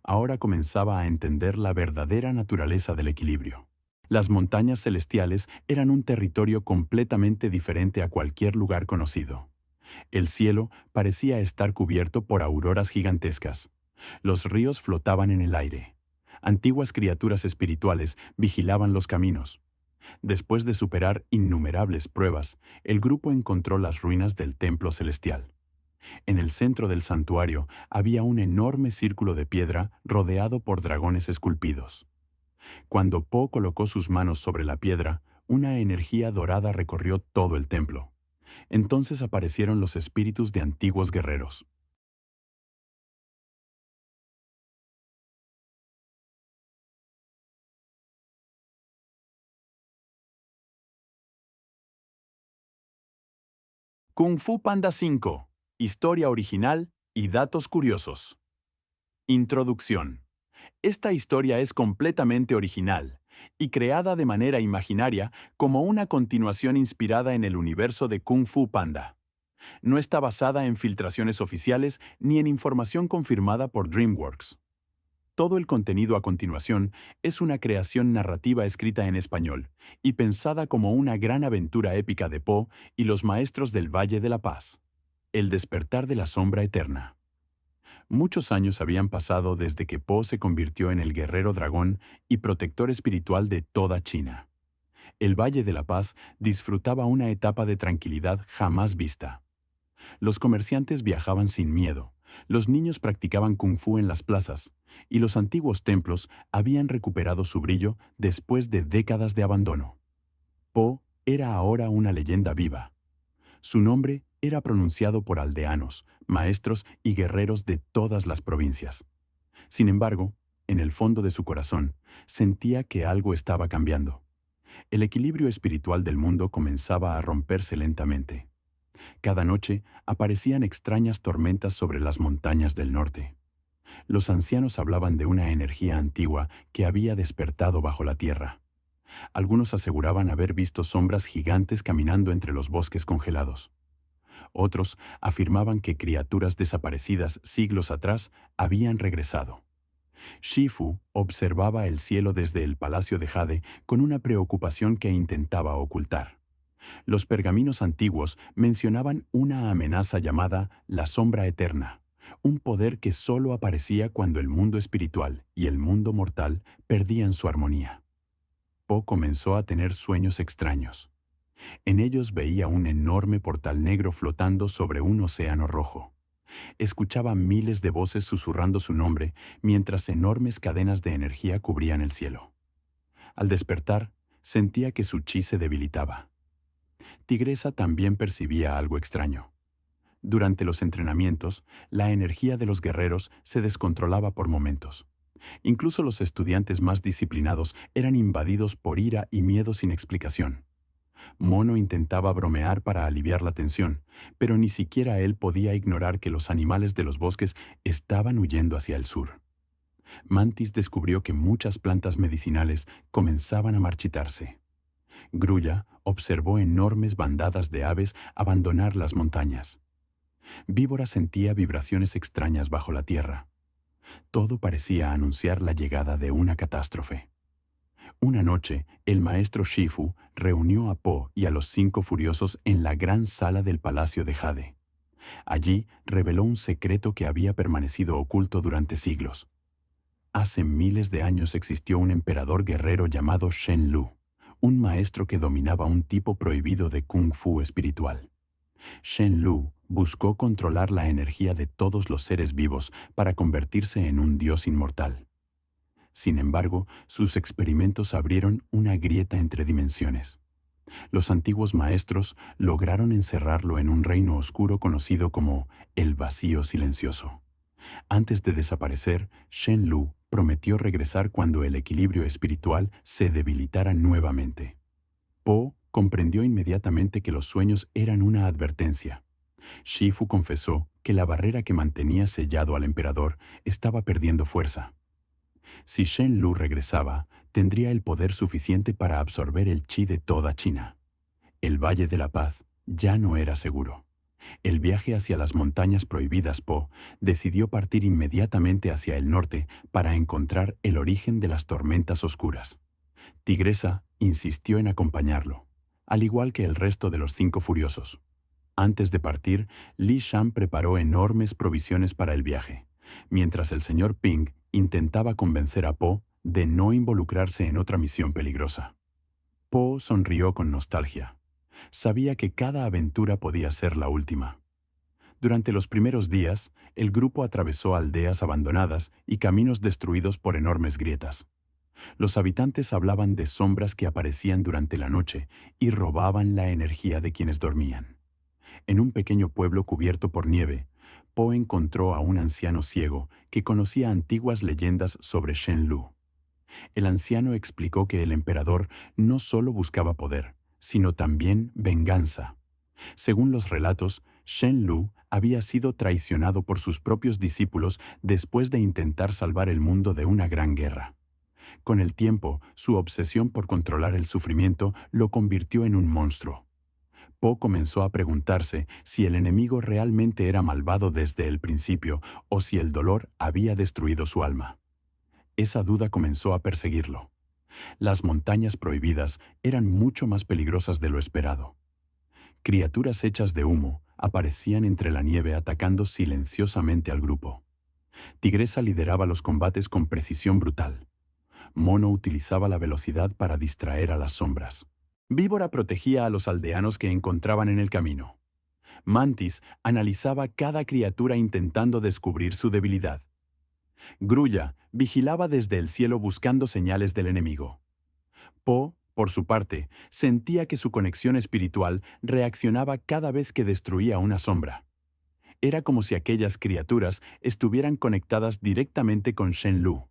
Ahora comenzaba a entender la verdadera naturaleza del equilibrio. Las montañas celestiales eran un territorio completamente diferente a cualquier lugar conocido. El cielo parecía estar cubierto por auroras gigantescas. Los ríos flotaban en el aire. Antiguas criaturas espirituales vigilaban los caminos. Después de superar innumerables pruebas, el grupo encontró las ruinas del templo celestial. En el centro del santuario había un enorme círculo de piedra rodeado por dragones esculpidos. Cuando Po colocó sus manos sobre la piedra, una energía dorada recorrió todo el templo. Entonces aparecieron los espíritus de antiguos guerreros. Kung Fu Panda 5. Historia original y datos curiosos. Introducción. Esta historia es completamente original y creada de manera imaginaria como una continuación inspirada en el universo de Kung Fu Panda. No está basada en filtraciones oficiales ni en información confirmada por DreamWorks. Todo el contenido a continuación es una creación narrativa escrita en español y pensada como una gran aventura épica de Po y los maestros del Valle de la Paz. El despertar de la sombra eterna. Muchos años habían pasado desde que Po se convirtió en el guerrero dragón y protector espiritual de toda China. El Valle de la Paz disfrutaba una etapa de tranquilidad jamás vista. Los comerciantes viajaban sin miedo, los niños practicaban kung fu en las plazas, y los antiguos templos habían recuperado su brillo después de décadas de abandono. Po era ahora una leyenda viva. Su nombre era pronunciado por aldeanos, maestros y guerreros de todas las provincias. Sin embargo, en el fondo de su corazón, sentía que algo estaba cambiando. El equilibrio espiritual del mundo comenzaba a romperse lentamente. Cada noche aparecían extrañas tormentas sobre las montañas del norte. Los ancianos hablaban de una energía antigua que había despertado bajo la tierra. Algunos aseguraban haber visto sombras gigantes caminando entre los bosques congelados. Otros afirmaban que criaturas desaparecidas siglos atrás habían regresado. Shifu observaba el cielo desde el Palacio de Jade con una preocupación que intentaba ocultar. Los pergaminos antiguos mencionaban una amenaza llamada la sombra eterna, un poder que solo aparecía cuando el mundo espiritual y el mundo mortal perdían su armonía. Po comenzó a tener sueños extraños. En ellos veía un enorme portal negro flotando sobre un océano rojo. Escuchaba miles de voces susurrando su nombre mientras enormes cadenas de energía cubrían el cielo. Al despertar, sentía que su chi se debilitaba. Tigresa también percibía algo extraño. Durante los entrenamientos, la energía de los guerreros se descontrolaba por momentos. Incluso los estudiantes más disciplinados eran invadidos por ira y miedo sin explicación. Mono intentaba bromear para aliviar la tensión, pero ni siquiera él podía ignorar que los animales de los bosques estaban huyendo hacia el sur. Mantis descubrió que muchas plantas medicinales comenzaban a marchitarse. Grulla observó enormes bandadas de aves abandonar las montañas. Víbora sentía vibraciones extrañas bajo la tierra. Todo parecía anunciar la llegada de una catástrofe. Una noche, el maestro Shifu reunió a Po y a los 5 furiosos en la gran sala del Palacio de Jade. Allí reveló un secreto que había permanecido oculto durante siglos. Hace miles de años existió un emperador guerrero llamado Shen Lu, un maestro que dominaba un tipo prohibido de kung fu espiritual. Shen Lu buscó controlar la energía de todos los seres vivos para convertirse en un dios inmortal. Sin embargo, sus experimentos abrieron una grieta entre dimensiones. Los antiguos maestros lograron encerrarlo en un reino oscuro conocido como el Vacío Silencioso. Antes de desaparecer, Shen Lu prometió regresar cuando el equilibrio espiritual se debilitara nuevamente. Po comprendió inmediatamente que los sueños eran una advertencia. Shifu confesó que la barrera que mantenía sellado al emperador estaba perdiendo fuerza. Si Shen Lu regresaba, tendría el poder suficiente para absorber el chi de toda China. El Valle de la Paz ya no era seguro. El viaje hacia las montañas prohibidas Po decidió partir inmediatamente hacia el norte para encontrar el origen de las tormentas oscuras. Tigresa insistió en acompañarlo, al igual que el resto de los 5 furiosos. Antes de partir, Li Shan preparó enormes provisiones para el viaje, mientras el señor Ping intentaba convencer a Po de no involucrarse en otra misión peligrosa. Po sonrió con nostalgia. Sabía que cada aventura podía ser la última. Durante los primeros días, el grupo atravesó aldeas abandonadas y caminos destruidos por enormes grietas. Los habitantes hablaban de sombras que aparecían durante la noche y robaban la energía de quienes dormían. En un pequeño pueblo cubierto por nieve, Po encontró a un anciano ciego que conocía antiguas leyendas sobre Shen-Lu. El anciano explicó que el emperador no solo buscaba poder, sino también venganza. Según los relatos, Shen-Lu había sido traicionado por sus propios discípulos después de intentar salvar el mundo de una gran guerra. Con el tiempo, su obsesión por controlar el sufrimiento lo convirtió en un monstruo. Po comenzó a preguntarse si el enemigo realmente era malvado desde el principio o si el dolor había destruido su alma. Esa duda comenzó a perseguirlo. Las montañas prohibidas eran mucho más peligrosas de lo esperado. Criaturas hechas de humo aparecían entre la nieve atacando silenciosamente al grupo. Tigresa lideraba los combates con precisión brutal. Mono utilizaba la velocidad para distraer a las sombras. Víbora protegía a los aldeanos que encontraban en el camino. Mantis analizaba cada criatura intentando descubrir su debilidad. Grulla vigilaba desde el cielo buscando señales del enemigo. Po, por su parte, sentía que su conexión espiritual reaccionaba cada vez que destruía una sombra. Era como si aquellas criaturas estuvieran conectadas directamente con Shen-Lu.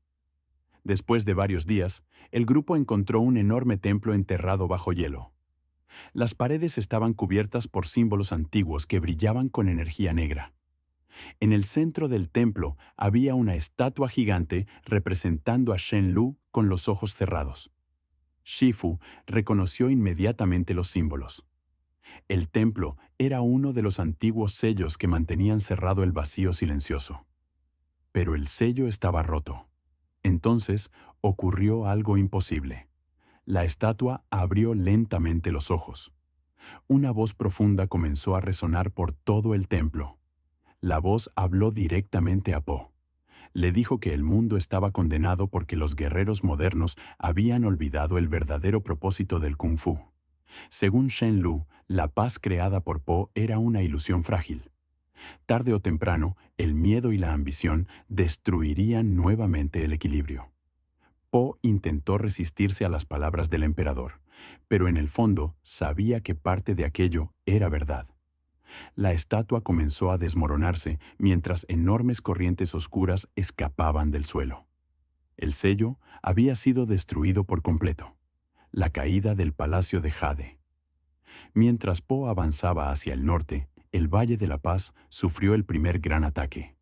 Después de varios días, el grupo encontró un enorme templo enterrado bajo hielo. Las paredes estaban cubiertas por símbolos antiguos que brillaban con energía negra. En el centro del templo había una estatua gigante representando a Shen-Lu con los ojos cerrados. Shifu reconoció inmediatamente los símbolos. El templo era uno de los antiguos sellos que mantenían cerrado el vacío silencioso. Pero el sello estaba roto. Entonces ocurrió algo imposible. La estatua abrió lentamente los ojos. Una voz profunda comenzó a resonar por todo el templo. La voz habló directamente a Po. Le dijo que el mundo estaba condenado porque los guerreros modernos habían olvidado el verdadero propósito del Kung Fu. Según Shen-Lu, la paz creada por Po era una ilusión frágil. Tarde o temprano, el miedo y la ambición destruirían nuevamente el equilibrio. Po intentó resistirse a las palabras del emperador, pero en el fondo sabía que parte de aquello era verdad. La estatua comenzó a desmoronarse mientras enormes corrientes oscuras escapaban del suelo. El sello había sido destruido por completo. La caída del Palacio de Jade. Mientras Po avanzaba hacia el norte, el Valle de la Paz sufrió el primer gran ataque.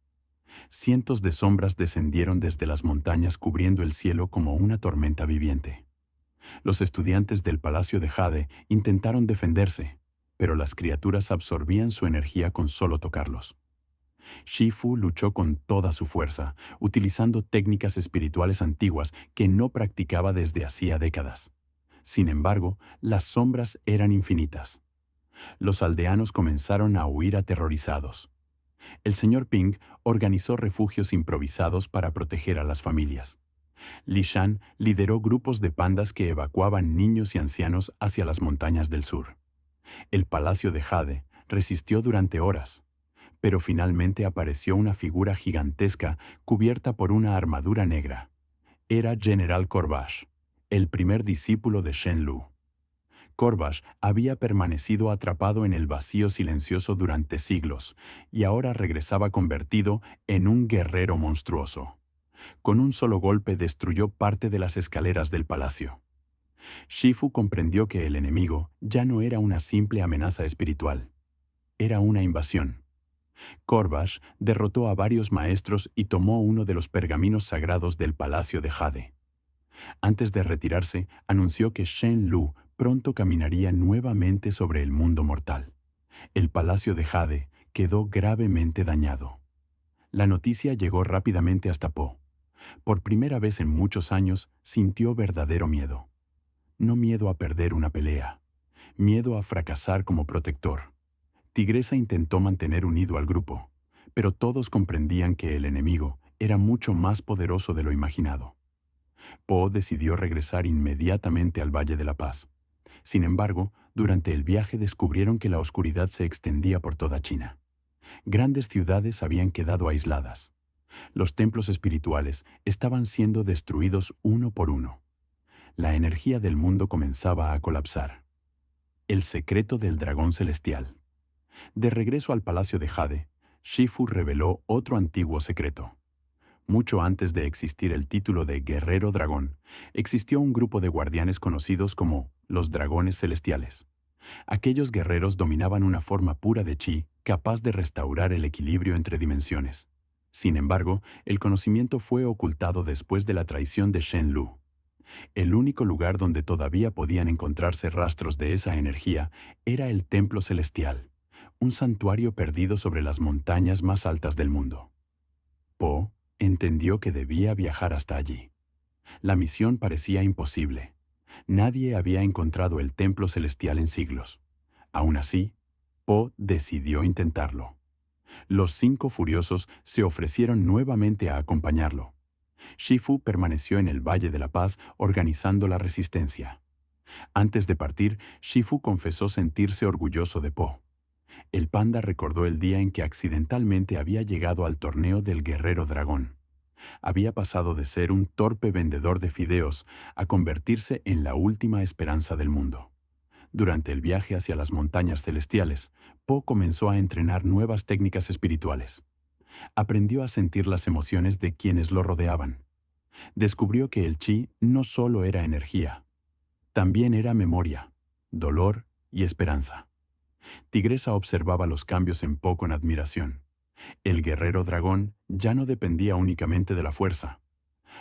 Cientos de sombras descendieron desde las montañas cubriendo el cielo como una tormenta viviente. Los estudiantes del Palacio de Jade intentaron defenderse, pero las criaturas absorbían su energía con solo tocarlos. Shifu luchó con toda su fuerza, utilizando técnicas espirituales antiguas que no practicaba desde hacía décadas. Sin embargo, las sombras eran infinitas. Los aldeanos comenzaron a huir aterrorizados. El señor Ping organizó refugios improvisados para proteger a las familias. Li Shan lideró grupos de pandas que evacuaban niños y ancianos hacia las montañas del sur. El Palacio de Jade resistió durante horas, pero finalmente apareció una figura gigantesca cubierta por una armadura negra. Era General Corvash, el primer discípulo de Shen-Lu. Corvash había permanecido atrapado en el vacío silencioso durante siglos y ahora regresaba convertido en un guerrero monstruoso. Con un solo golpe destruyó parte de las escaleras del palacio. Shifu comprendió que el enemigo ya no era una simple amenaza espiritual. Era una invasión. Corvash derrotó a varios maestros y tomó uno de los pergaminos sagrados del Palacio de Jade. Antes de retirarse, anunció que Shen-Lu pronto caminaría nuevamente sobre el mundo mortal. El Palacio de Jade quedó gravemente dañado. La noticia llegó rápidamente hasta Po. Por primera vez en muchos años, sintió verdadero miedo. No miedo a perder una pelea, miedo a fracasar como protector. Tigresa intentó mantener unido al grupo, pero todos comprendían que el enemigo era mucho más poderoso de lo imaginado. Po decidió regresar inmediatamente al Valle de la Paz. Sin embargo, durante el viaje descubrieron que la oscuridad se extendía por toda China. Grandes ciudades habían quedado aisladas. Los templos espirituales estaban siendo destruidos uno por uno. La energía del mundo comenzaba a colapsar. El secreto del dragón celestial. De regreso al palacio de Jade, Shifu reveló otro antiguo secreto. Mucho antes de existir el título de Guerrero Dragón, existió un grupo de guardianes conocidos como los Dragones Celestiales. Aquellos guerreros dominaban una forma pura de chi capaz de restaurar el equilibrio entre dimensiones. Sin embargo, el conocimiento fue ocultado después de la traición de Shen Lu. El único lugar donde todavía podían encontrarse rastros de esa energía era el Templo Celestial, un santuario perdido sobre las montañas más altas del mundo. Po entendió que debía viajar hasta allí. La misión parecía imposible. Nadie había encontrado el Templo Celestial en siglos. Aún así, Po decidió intentarlo. Los 5 furiosos se ofrecieron nuevamente a acompañarlo. Shifu permaneció en el Valle de la Paz organizando la resistencia. Antes de partir, Shifu confesó sentirse orgulloso de Po. El panda recordó el día en que accidentalmente había llegado al torneo del Guerrero Dragón. Había pasado de ser un torpe vendedor de fideos a convertirse en la última esperanza del mundo. Durante el viaje hacia las montañas celestiales, Po comenzó a entrenar nuevas técnicas espirituales. Aprendió a sentir las emociones de quienes lo rodeaban. Descubrió que el chi no solo era energía, también era memoria, dolor y esperanza. Tigresa observaba los cambios en Po con admiración. El guerrero dragón ya no dependía únicamente de la fuerza.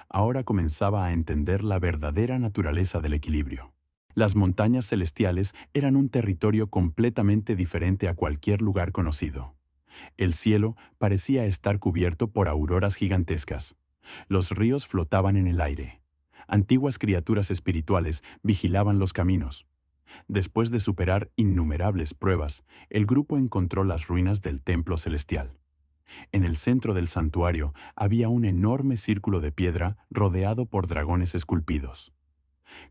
Ahora comenzaba a entender la verdadera naturaleza del equilibrio. Las montañas celestiales eran un territorio completamente diferente a cualquier lugar conocido. El cielo parecía estar cubierto por auroras gigantescas. Los ríos flotaban en el aire. Antiguas criaturas espirituales vigilaban los caminos. Después de superar innumerables pruebas, el grupo encontró las ruinas del templo celestial. En el centro del santuario había un enorme círculo de piedra rodeado por dragones esculpidos.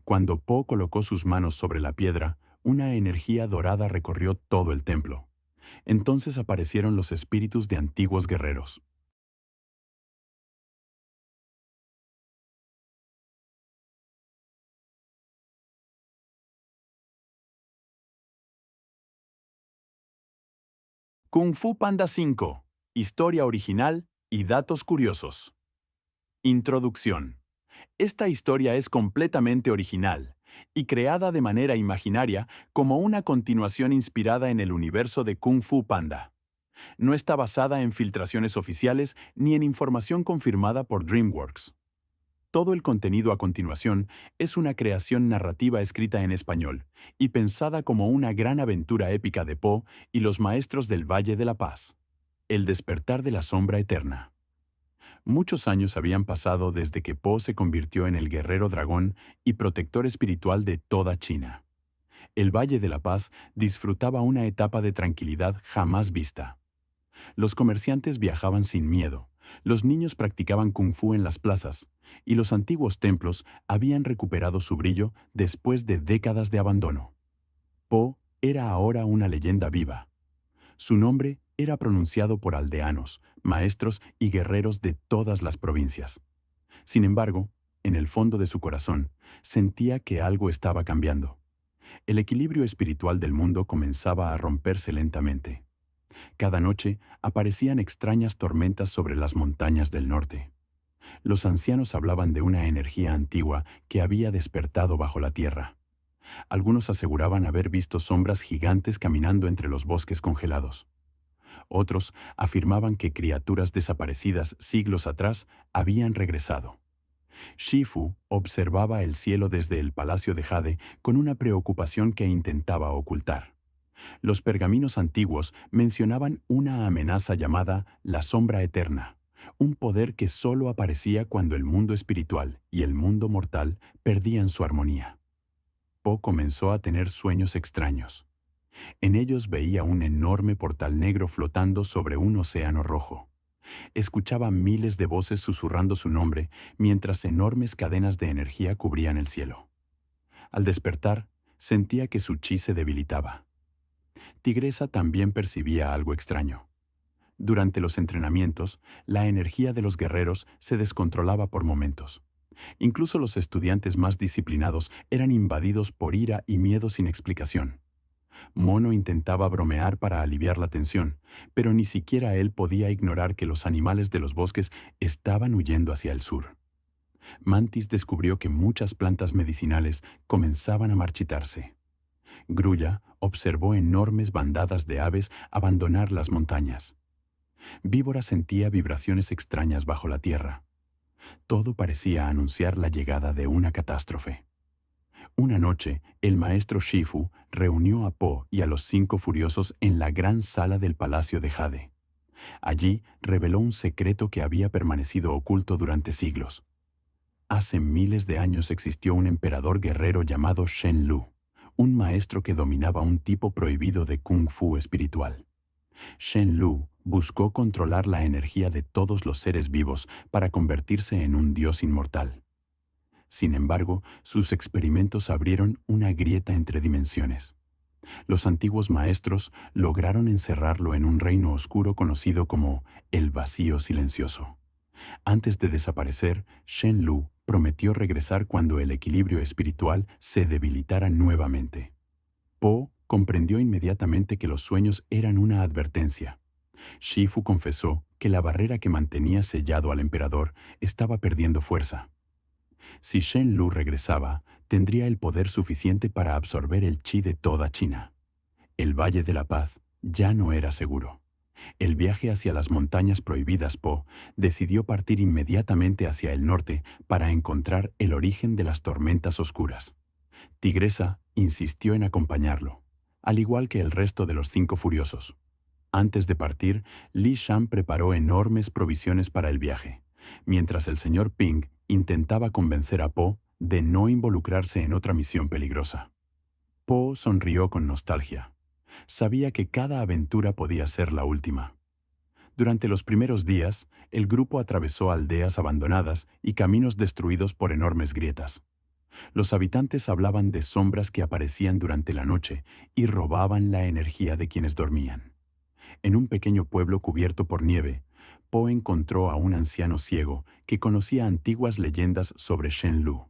Cuando Po colocó sus manos sobre la piedra, una energía dorada recorrió todo el templo. Entonces aparecieron los espíritus de antiguos guerreros. Kung Fu Panda 5. Historia original y datos curiosos. Introducción. Esta historia es completamente original y creada de manera imaginaria como una continuación inspirada en el universo de Kung Fu Panda. No está basada en filtraciones oficiales ni en información confirmada por DreamWorks. Todo el contenido a continuación es una creación narrativa escrita en español y pensada como una gran aventura épica de Po y los maestros del Valle de la Paz. El despertar de la sombra eterna. Muchos años habían pasado desde que Po se convirtió en el guerrero dragón y protector espiritual de toda China. El Valle de la Paz disfrutaba una etapa de tranquilidad jamás vista. Los comerciantes viajaban sin miedo, los niños practicaban kung fu en las plazas, y los antiguos templos habían recuperado su brillo después de décadas de abandono. Po era ahora una leyenda viva. Su nombre era pronunciado por aldeanos, maestros y guerreros de todas las provincias. Sin embargo, en el fondo de su corazón, sentía que algo estaba cambiando. El equilibrio espiritual del mundo comenzaba a romperse lentamente. Cada noche aparecían extrañas tormentas sobre las montañas del norte. Los ancianos hablaban de una energía antigua que había despertado bajo la tierra. Algunos aseguraban haber visto sombras gigantes caminando entre los bosques congelados. Otros afirmaban que criaturas desaparecidas siglos atrás habían regresado. Shifu observaba el cielo desde el palacio de Jade con una preocupación que intentaba ocultar. Los pergaminos antiguos mencionaban una amenaza llamada la sombra eterna, un poder que solo aparecía cuando el mundo espiritual y el mundo mortal perdían su armonía. Po comenzó a tener sueños extraños. En ellos veía un enorme portal negro flotando sobre un océano rojo. Escuchaba miles de voces susurrando su nombre mientras enormes cadenas de energía cubrían el cielo. Al despertar, sentía que su chi se debilitaba. Tigresa también percibía algo extraño. Durante los entrenamientos, la energía de los guerreros se descontrolaba por momentos. Incluso los estudiantes más disciplinados eran invadidos por ira y miedo sin explicación. Mono intentaba bromear para aliviar la tensión, pero ni siquiera él podía ignorar que los animales de los bosques estaban huyendo hacia el sur. Mantis descubrió que muchas plantas medicinales comenzaban a marchitarse. Grulla observó enormes bandadas de aves abandonar las montañas. Víbora sentía vibraciones extrañas bajo la tierra. Todo parecía anunciar la llegada de una catástrofe. Una noche, el maestro Shifu reunió a Po y a los 5 furiosos en la gran sala del Palacio de Jade. Allí reveló un secreto que había permanecido oculto durante siglos. Hace miles de años existió un emperador guerrero llamado Shen Lu, un maestro que dominaba un tipo prohibido de Kung Fu espiritual. Shen Lu buscó controlar la energía de todos los seres vivos para convertirse en un dios inmortal. Sin embargo, sus experimentos abrieron una grieta entre dimensiones. Los antiguos maestros lograron encerrarlo en un reino oscuro conocido como el Vacío Silencioso. Antes de desaparecer, Shen Lu prometió regresar cuando el equilibrio espiritual se debilitara nuevamente. Po comprendió inmediatamente que los sueños eran una advertencia. Shifu confesó que la barrera que mantenía sellado al emperador estaba perdiendo fuerza. Si Shen Lu regresaba, tendría el poder suficiente para absorber el chi de toda China. El Valle de la Paz ya no era seguro. El viaje hacia las montañas prohibidas Po decidió partir inmediatamente hacia el norte para encontrar el origen de las tormentas oscuras. Tigresa insistió en acompañarlo, al igual que el resto de los 5 furiosos. Antes de partir, Li Shan preparó enormes provisiones para el viaje, mientras el señor Ping intentaba convencer a Po de no involucrarse en otra misión peligrosa. Po sonrió con nostalgia. Sabía que cada aventura podía ser la última. Durante los primeros días, el grupo atravesó aldeas abandonadas y caminos destruidos por enormes grietas. Los habitantes hablaban de sombras que aparecían durante la noche y robaban la energía de quienes dormían. En un pequeño pueblo cubierto por nieve, Po encontró a un anciano ciego que conocía antiguas leyendas sobre Shen Lu.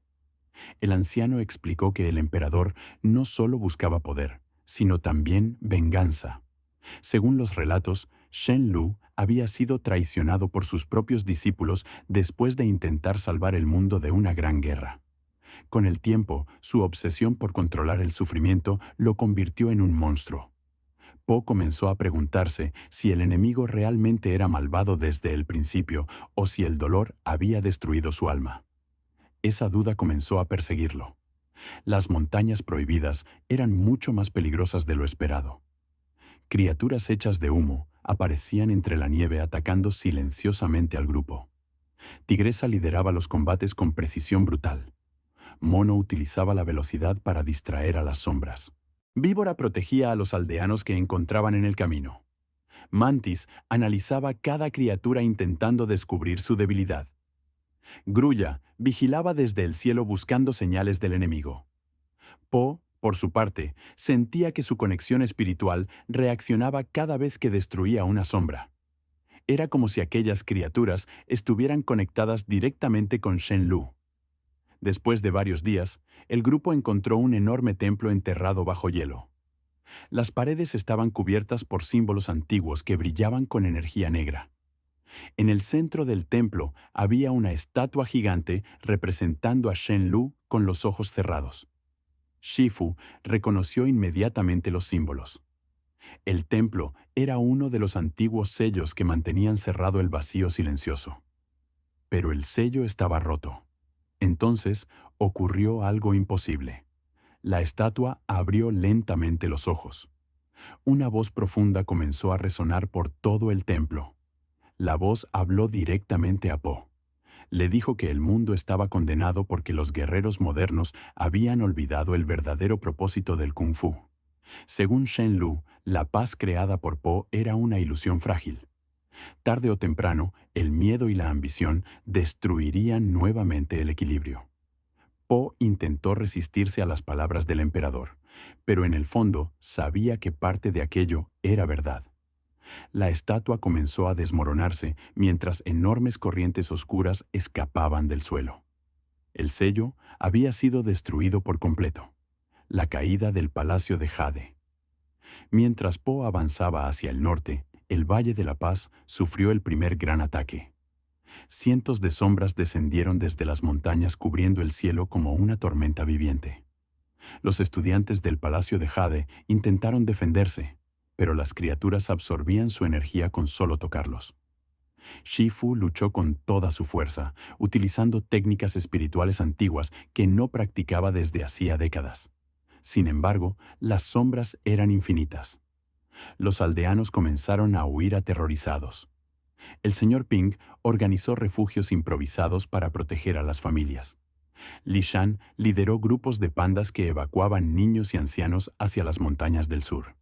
El anciano explicó que el emperador no solo buscaba poder, sino también venganza. Según los relatos, Shen Lu había sido traicionado por sus propios discípulos después de intentar salvar el mundo de una gran guerra. Con el tiempo, su obsesión por controlar el sufrimiento lo convirtió en un monstruo. Po comenzó a preguntarse si el enemigo realmente era malvado desde el principio o si el dolor había destruido su alma. Esa duda comenzó a perseguirlo. Las montañas prohibidas eran mucho más peligrosas de lo esperado. Criaturas hechas de humo aparecían entre la nieve atacando silenciosamente al grupo. Tigresa lideraba los combates con precisión brutal. Mono utilizaba la velocidad para distraer a las sombras. Víbora protegía a los aldeanos que encontraban en el camino. Mantis analizaba cada criatura intentando descubrir su debilidad. Grulla vigilaba desde el cielo buscando señales del enemigo. Po, por su parte, sentía que su conexión espiritual reaccionaba cada vez que destruía una sombra. Era como si aquellas criaturas estuvieran conectadas directamente con Shen Lu. Después de varios días, el grupo encontró un enorme templo enterrado bajo hielo. Las paredes estaban cubiertas por símbolos antiguos que brillaban con energía negra. En el centro del templo había una estatua gigante representando a Shen Lu con los ojos cerrados. Shifu reconoció inmediatamente los símbolos. El templo era uno de los antiguos sellos que mantenían cerrado el Vacío Silencioso. Pero el sello estaba roto. Entonces ocurrió algo imposible. La estatua abrió lentamente los ojos. Una voz profunda comenzó a resonar por todo el templo. La voz habló directamente a Po. Le dijo que el mundo estaba condenado porque los guerreros modernos habían olvidado el verdadero propósito del Kung Fu. Según Shen Lu, la paz creada por Po era una ilusión frágil. Tarde o temprano, el miedo y la ambición destruirían nuevamente el equilibrio. Po intentó resistirse a las palabras del emperador, pero en el fondo sabía que parte de aquello era verdad. La estatua comenzó a desmoronarse mientras enormes corrientes oscuras escapaban del suelo. El sello había sido destruido por completo. La caída del Palacio de Jade. Mientras Po avanzaba hacia el norte, el Valle de la Paz sufrió el primer gran ataque. Cientos de sombras descendieron desde las montañas cubriendo el cielo como una tormenta viviente. Los estudiantes del Palacio de Jade intentaron defenderse, pero las criaturas absorbían su energía con solo tocarlos. Shifu luchó con toda su fuerza, utilizando técnicas espirituales antiguas que no practicaba desde hacía décadas. Sin embargo, las sombras eran infinitas. Los aldeanos comenzaron a huir aterrorizados. El señor Ping organizó refugios improvisados para proteger a las familias. Li Shan lideró grupos de pandas que evacuaban niños y ancianos hacia las montañas del sur.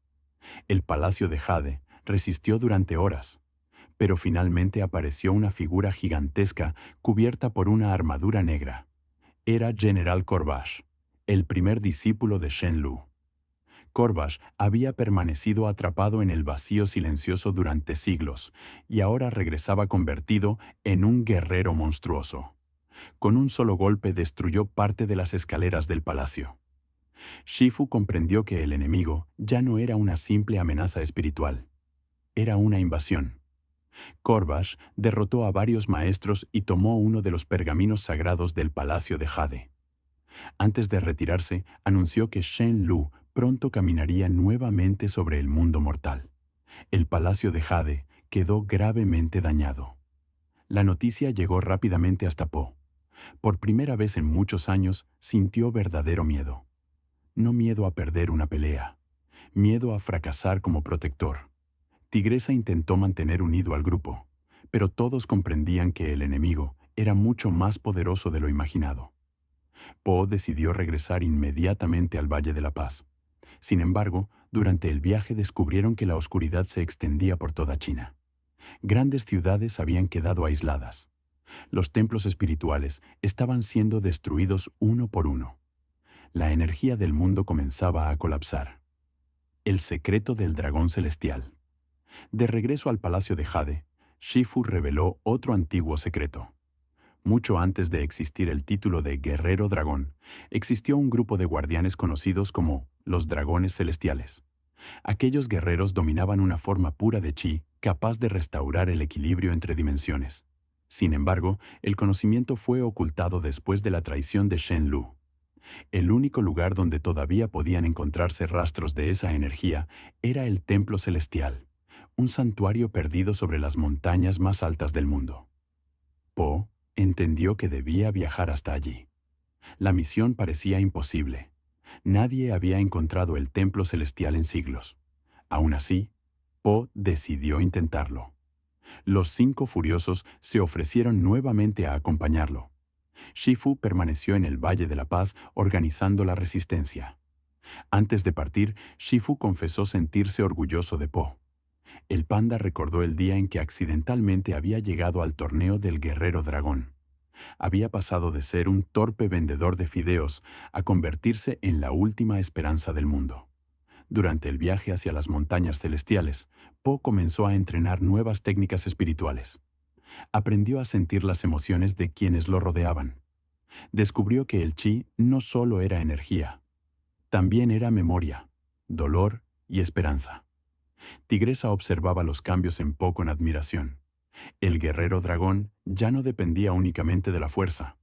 El Palacio de Jade resistió durante horas, pero finalmente apareció una figura gigantesca cubierta por una armadura negra. Era General Corvash, el primer discípulo de Shen Lu. Corvash había permanecido atrapado en el vacío silencioso durante siglos y ahora regresaba convertido en un guerrero monstruoso. Con un solo golpe destruyó parte de las escaleras del palacio. Shifu comprendió que el enemigo ya no era una simple amenaza espiritual. Era una invasión. Corvash derrotó a varios maestros y tomó uno de los pergaminos sagrados del Palacio de Jade. Antes de retirarse, anunció que Shen Lu pronto caminaría nuevamente sobre el mundo mortal. El Palacio de Jade quedó gravemente dañado. La noticia llegó rápidamente hasta Po. Por primera vez en muchos años, sintió verdadero miedo. No miedo a perder una pelea, miedo a fracasar como protector. Tigresa intentó mantener unido al grupo, pero todos comprendían que el enemigo era mucho más poderoso de lo imaginado. Po decidió regresar inmediatamente al Valle de la Paz. Sin embargo, durante el viaje descubrieron que la oscuridad se extendía por toda China. Grandes ciudades habían quedado aisladas. Los templos espirituales estaban siendo destruidos uno por uno. La energía del mundo comenzaba a colapsar. El secreto del dragón celestial. De regreso al Palacio de Jade, Shifu reveló otro antiguo secreto. Mucho antes de existir el título de Guerrero Dragón, existió un grupo de guardianes conocidos como los Dragones Celestiales. Aquellos guerreros dominaban una forma pura de chi capaz de restaurar el equilibrio entre dimensiones. Sin embargo, el conocimiento fue ocultado después de la traición de Shen Lu. El único lugar donde todavía podían encontrarse rastros de esa energía era el Templo Celestial, un santuario perdido sobre las montañas más altas del mundo. Po entendió que debía viajar hasta allí. La misión parecía imposible. Nadie había encontrado el Templo Celestial en siglos. Aún así, Po decidió intentarlo. Los 5 furiosos se ofrecieron nuevamente a acompañarlo. Shifu permaneció en el Valle de la Paz organizando la resistencia. Antes de partir, Shifu confesó sentirse orgulloso de Po. El panda recordó el día en que accidentalmente había llegado al torneo del Guerrero Dragón. Había pasado de ser un torpe vendedor de fideos a convertirse en la última esperanza del mundo. Durante el viaje hacia las montañas celestiales, Po comenzó a entrenar nuevas técnicas espirituales. Aprendió a sentir las emociones de quienes lo rodeaban. Descubrió que el chi no solo era energía, también era memoria, dolor y esperanza. Tigresa observaba los cambios en Po con admiración. El guerrero dragón ya no dependía únicamente de la fuerza.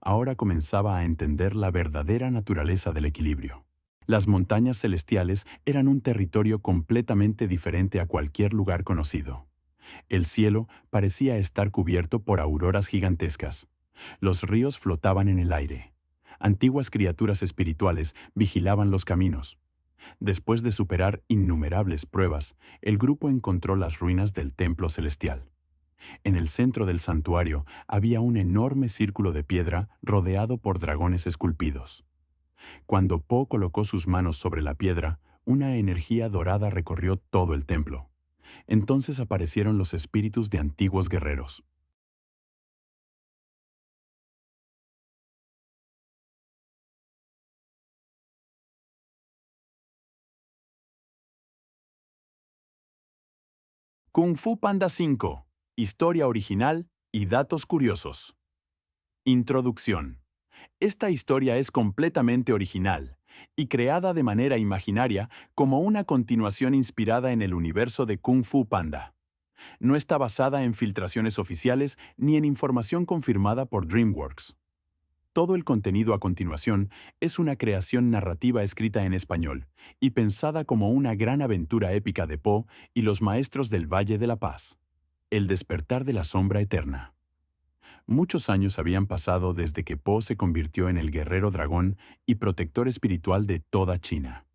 Ahora comenzaba a entender la verdadera naturaleza del equilibrio. Las montañas celestiales eran un territorio completamente diferente a cualquier lugar conocido. El cielo parecía estar cubierto por auroras gigantescas. Los ríos flotaban en el aire. Antiguas criaturas espirituales vigilaban los caminos. Después de superar innumerables pruebas, el grupo encontró las ruinas del templo celestial. En el centro del santuario había un enorme círculo de piedra rodeado por dragones esculpidos. Cuando Po colocó sus manos sobre la piedra, una energía dorada recorrió todo el templo. Entonces aparecieron los espíritus de antiguos guerreros. Kung Fu Panda 5. Historia original y datos curiosos. Introducción. Esta historia es completamente original y creada de manera imaginaria como una continuación inspirada en el universo de Kung Fu Panda. No está basada en filtraciones oficiales ni en información confirmada por DreamWorks. Todo el contenido a continuación es una creación narrativa escrita en español y pensada como una gran aventura épica de Po y los maestros del Valle de la Paz. El despertar de la sombra eterna. Muchos años habían pasado desde que Po se convirtió en el guerrero dragón y protector espiritual de toda China.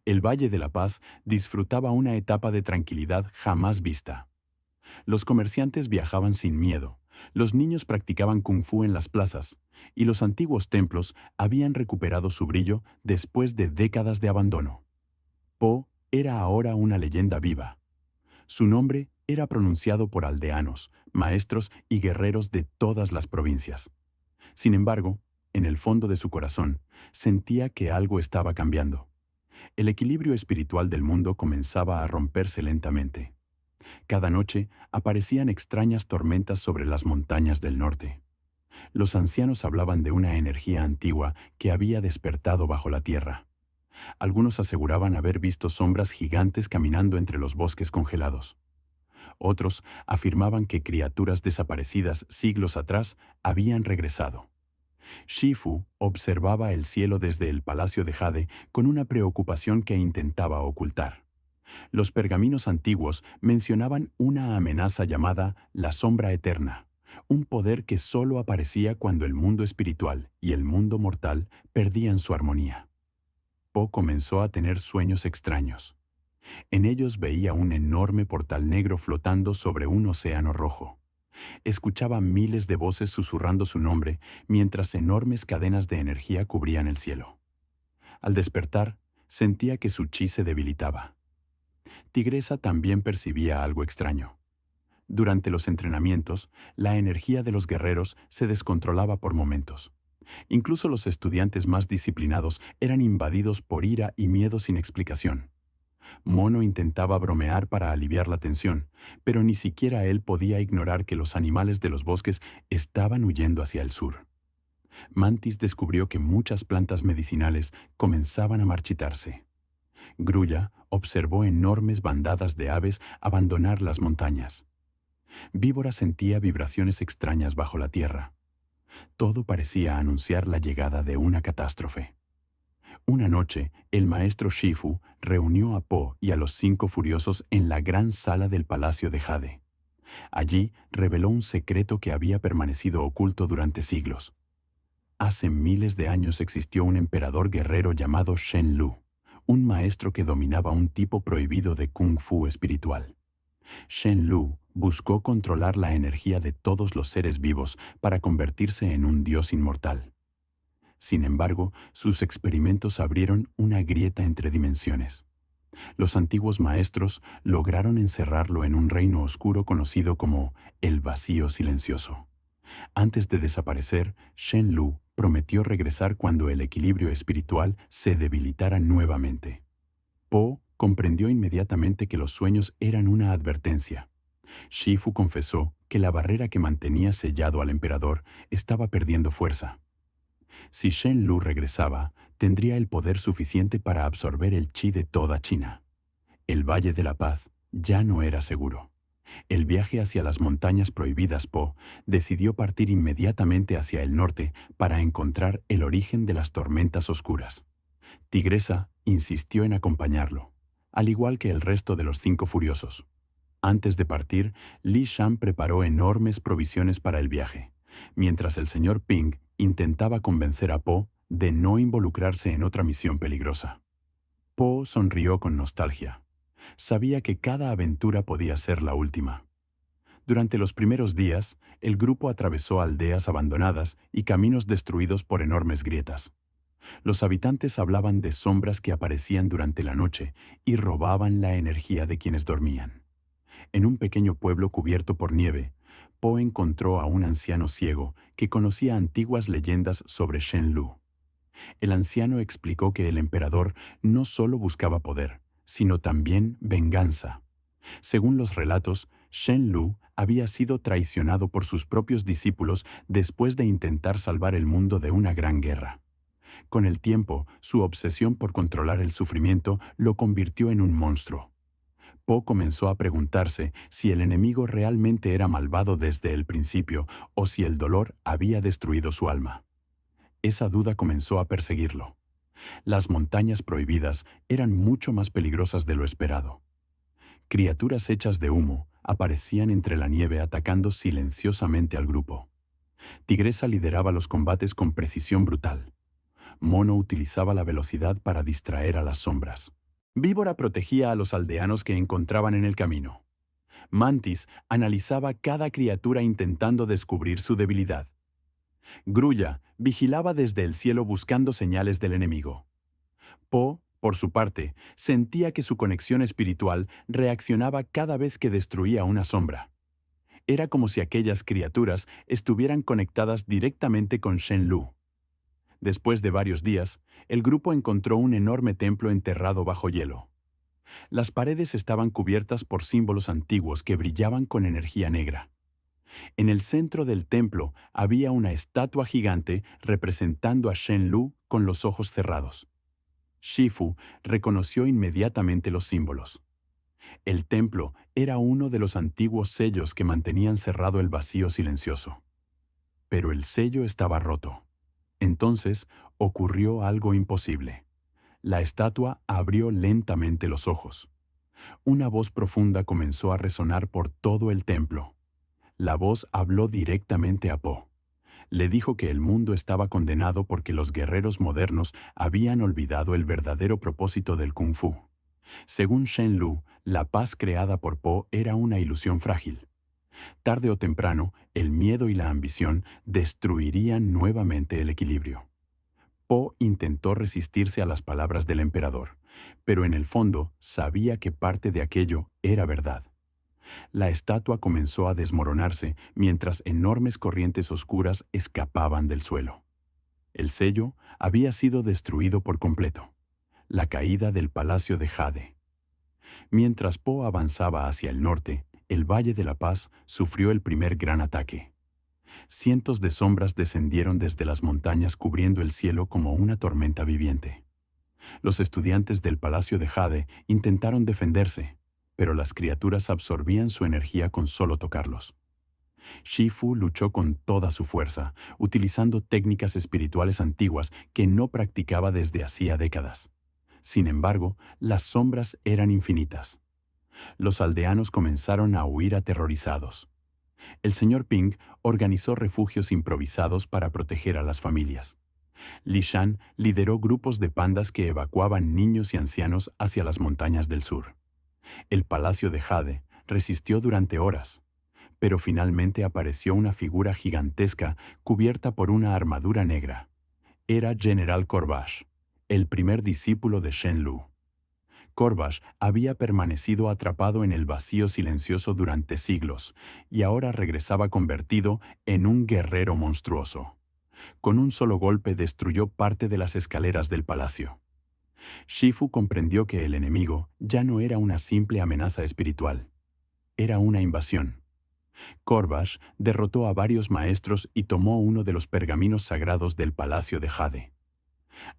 El Valle de la Paz disfrutaba una etapa de tranquilidad jamás vista. Los comerciantes viajaban sin miedo, los niños practicaban kung fu en las plazas, y los antiguos templos habían recuperado su brillo después de décadas de abandono. Po era ahora una leyenda viva. Su nombre era pronunciado por aldeanos, maestros y guerreros de todas las provincias. Sin embargo, en el fondo de su corazón, sentía que algo estaba cambiando. El equilibrio espiritual del mundo comenzaba a romperse lentamente. Cada noche aparecían extrañas tormentas sobre las montañas del norte. Los ancianos hablaban de una energía antigua que había despertado bajo la tierra. Algunos aseguraban haber visto sombras gigantes caminando entre los bosques congelados. Otros afirmaban que criaturas desaparecidas siglos atrás habían regresado. Shifu observaba el cielo desde el Palacio de Jade con una preocupación que intentaba ocultar. Los pergaminos antiguos mencionaban una amenaza llamada la sombra eterna, un poder que solo aparecía cuando el mundo espiritual y el mundo mortal perdían su armonía. Po comenzó a tener sueños extraños. En ellos veía un enorme portal negro flotando sobre un océano rojo. Escuchaba miles de voces susurrando su nombre mientras enormes cadenas de energía cubrían el cielo. Al despertar, sentía que su chi se debilitaba. Tigresa también percibía algo extraño. Durante los entrenamientos, la energía de los guerreros se descontrolaba por momentos. Incluso los estudiantes más disciplinados eran invadidos por ira y miedo sin explicación. Mono intentaba bromear para aliviar la tensión, pero ni siquiera él podía ignorar que los animales de los bosques estaban huyendo hacia el sur. Mantis descubrió que muchas plantas medicinales comenzaban a marchitarse. Grulla observó enormes bandadas de aves abandonar las montañas. Víbora sentía vibraciones extrañas bajo la tierra. Todo parecía anunciar la llegada de una catástrofe. Una noche, el maestro Shifu reunió a Po y a los 5 furiosos en la gran sala del Palacio de Jade. Allí reveló un secreto que había permanecido oculto durante siglos. Hace miles de años existió un emperador guerrero llamado Shen Lu, un maestro que dominaba un tipo prohibido de kung fu espiritual. Shen Lu buscó controlar la energía de todos los seres vivos para convertirse en un dios inmortal. Sin embargo, sus experimentos abrieron una grieta entre dimensiones. Los antiguos maestros lograron encerrarlo en un reino oscuro conocido como el Vacío Silencioso. Antes de desaparecer, Shen Lu prometió regresar cuando el equilibrio espiritual se debilitara nuevamente. Po comprendió inmediatamente que los sueños eran una advertencia. Shifu confesó que la barrera que mantenía sellado al emperador estaba perdiendo fuerza. Si Shen Lu regresaba, tendría el poder suficiente para absorber el chi de toda China. El Valle de la Paz ya no era seguro. El viaje hacia las montañas prohibidas Po decidió partir inmediatamente hacia el norte para encontrar el origen de las tormentas oscuras. Tigresa insistió en acompañarlo, al igual que el resto de los 5 furiosos. Antes de partir, Li Shan preparó enormes provisiones para el viaje, mientras el señor Ping intentaba convencer a Po de no involucrarse en otra misión peligrosa. Po sonrió con nostalgia. Sabía que cada aventura podía ser la última. Durante los primeros días, el grupo atravesó aldeas abandonadas y caminos destruidos por enormes grietas. Los habitantes hablaban de sombras que aparecían durante la noche y robaban la energía de quienes dormían. En un pequeño pueblo cubierto por nieve, Po encontró a un anciano ciego que conocía antiguas leyendas sobre Shen Lu. El anciano explicó que el emperador no solo buscaba poder, sino también venganza. Según los relatos, Shenlu había sido traicionado por sus propios discípulos después de intentar salvar el mundo de una gran guerra. Con el tiempo, su obsesión por controlar el sufrimiento lo convirtió en un monstruo. Po comenzó a preguntarse si el enemigo realmente era malvado desde el principio o si el dolor había destruido su alma. Esa duda comenzó a perseguirlo. Las montañas prohibidas eran mucho más peligrosas de lo esperado. Criaturas hechas de humo aparecían entre la nieve atacando silenciosamente al grupo. Tigresa lideraba los combates con precisión brutal. Mono utilizaba la velocidad para distraer a las sombras. Víbora protegía a los aldeanos que encontraban en el camino. Mantis analizaba cada criatura intentando descubrir su debilidad. Grulla vigilaba desde el cielo buscando señales del enemigo. Po, por su parte, sentía que su conexión espiritual reaccionaba cada vez que destruía una sombra. Era como si aquellas criaturas estuvieran conectadas directamente con Shenlu. Después de varios días, el grupo encontró un enorme templo enterrado bajo hielo. Las paredes estaban cubiertas por símbolos antiguos que brillaban con energía negra. En el centro del templo había una estatua gigante representando a Shenlu con los ojos cerrados. Shifu reconoció inmediatamente los símbolos. El templo era uno de los antiguos sellos que mantenían cerrado el vacío silencioso. Pero el sello estaba roto. Entonces ocurrió algo imposible. La estatua abrió lentamente los ojos. Una voz profunda comenzó a resonar por todo el templo. La voz habló directamente a Po. Le dijo que el mundo estaba condenado porque los guerreros modernos habían olvidado el verdadero propósito del Kung Fu. Según Shenlu, la paz creada por Po era una ilusión frágil. Tarde o temprano, el miedo y la ambición destruirían nuevamente el equilibrio. Po intentó resistirse a las palabras del emperador, pero en el fondo sabía que parte de aquello era verdad. La estatua comenzó a desmoronarse mientras enormes corrientes oscuras escapaban del suelo. El sello había sido destruido por completo. La caída del Palacio de Jade. Mientras Po avanzaba hacia el norte, el Valle de la Paz sufrió el primer gran ataque. Cientos de sombras descendieron desde las montañas cubriendo el cielo como una tormenta viviente. Los estudiantes del Palacio de Jade intentaron defenderse, pero las criaturas absorbían su energía con solo tocarlos. Shifu luchó con toda su fuerza, utilizando técnicas espirituales antiguas que no practicaba desde hacía décadas. Sin embargo, las sombras eran infinitas. Los aldeanos comenzaron a huir aterrorizados. El señor Ping organizó refugios improvisados para proteger a las familias. Li Shan lideró grupos de pandas que evacuaban niños y ancianos hacia las montañas del sur. El Palacio de Jade resistió durante horas, pero finalmente apareció una figura gigantesca cubierta por una armadura negra. Era General Corvash, el primer discípulo de Shenlu. Corvash había permanecido atrapado en el vacío silencioso durante siglos y ahora regresaba convertido en un guerrero monstruoso. Con un solo golpe destruyó parte de las escaleras del palacio. Shifu comprendió que el enemigo ya no era una simple amenaza espiritual. Era una invasión. Corvash derrotó a varios maestros y tomó uno de los pergaminos sagrados del Palacio de Jade.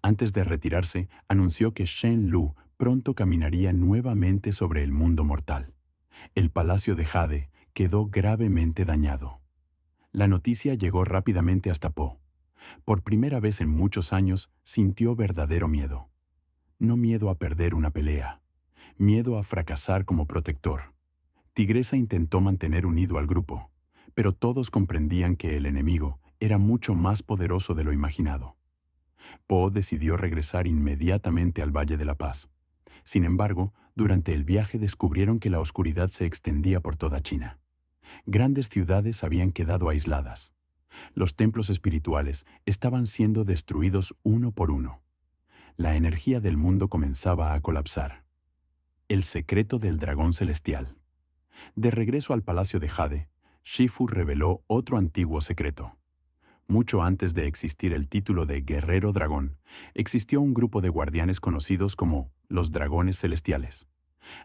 Antes de retirarse, anunció que Shenlu pronto caminaría nuevamente sobre el mundo mortal. El Palacio de Jade quedó gravemente dañado. La noticia llegó rápidamente hasta Po. Por primera vez en muchos años, sintió verdadero miedo. No miedo a perder una pelea, miedo a fracasar como protector. Tigresa intentó mantener unido al grupo, pero todos comprendían que el enemigo era mucho más poderoso de lo imaginado. Po decidió regresar inmediatamente al Valle de la Paz. Sin embargo, durante el viaje descubrieron que la oscuridad se extendía por toda China. Grandes ciudades habían quedado aisladas. Los templos espirituales estaban siendo destruidos uno por uno. La energía del mundo comenzaba a colapsar. El secreto del dragón celestial. De regreso al Palacio de Jade, Shifu reveló otro antiguo secreto. Mucho antes de existir el título de Guerrero Dragón, existió un grupo de guardianes conocidos como los Dragones Celestiales.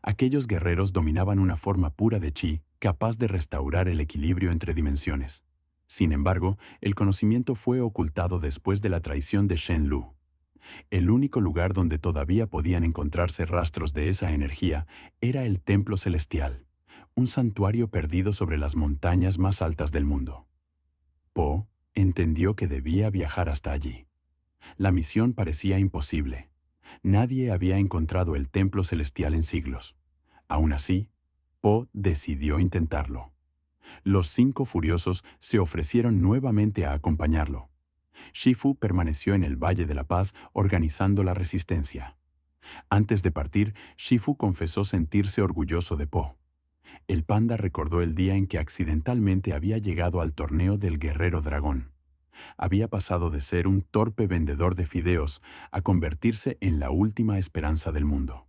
Aquellos guerreros dominaban una forma pura de chi, capaz de restaurar el equilibrio entre dimensiones. Sin embargo, el conocimiento fue ocultado después de la traición de Shen Lu. El único lugar donde todavía podían encontrarse rastros de esa energía era el Templo Celestial, un santuario perdido sobre las montañas más altas del mundo. Po entendió que debía viajar hasta allí. La misión parecía imposible. Nadie había encontrado el Templo Celestial en siglos. Aún así, Po decidió intentarlo. Los 5 furiosos se ofrecieron nuevamente a acompañarlo. Shifu permaneció en el Valle de la Paz organizando la resistencia. Antes de partir, Shifu confesó sentirse orgulloso de Po. El panda recordó el día en que accidentalmente había llegado al torneo del Guerrero Dragón. Había pasado de ser un torpe vendedor de fideos a convertirse en la última esperanza del mundo.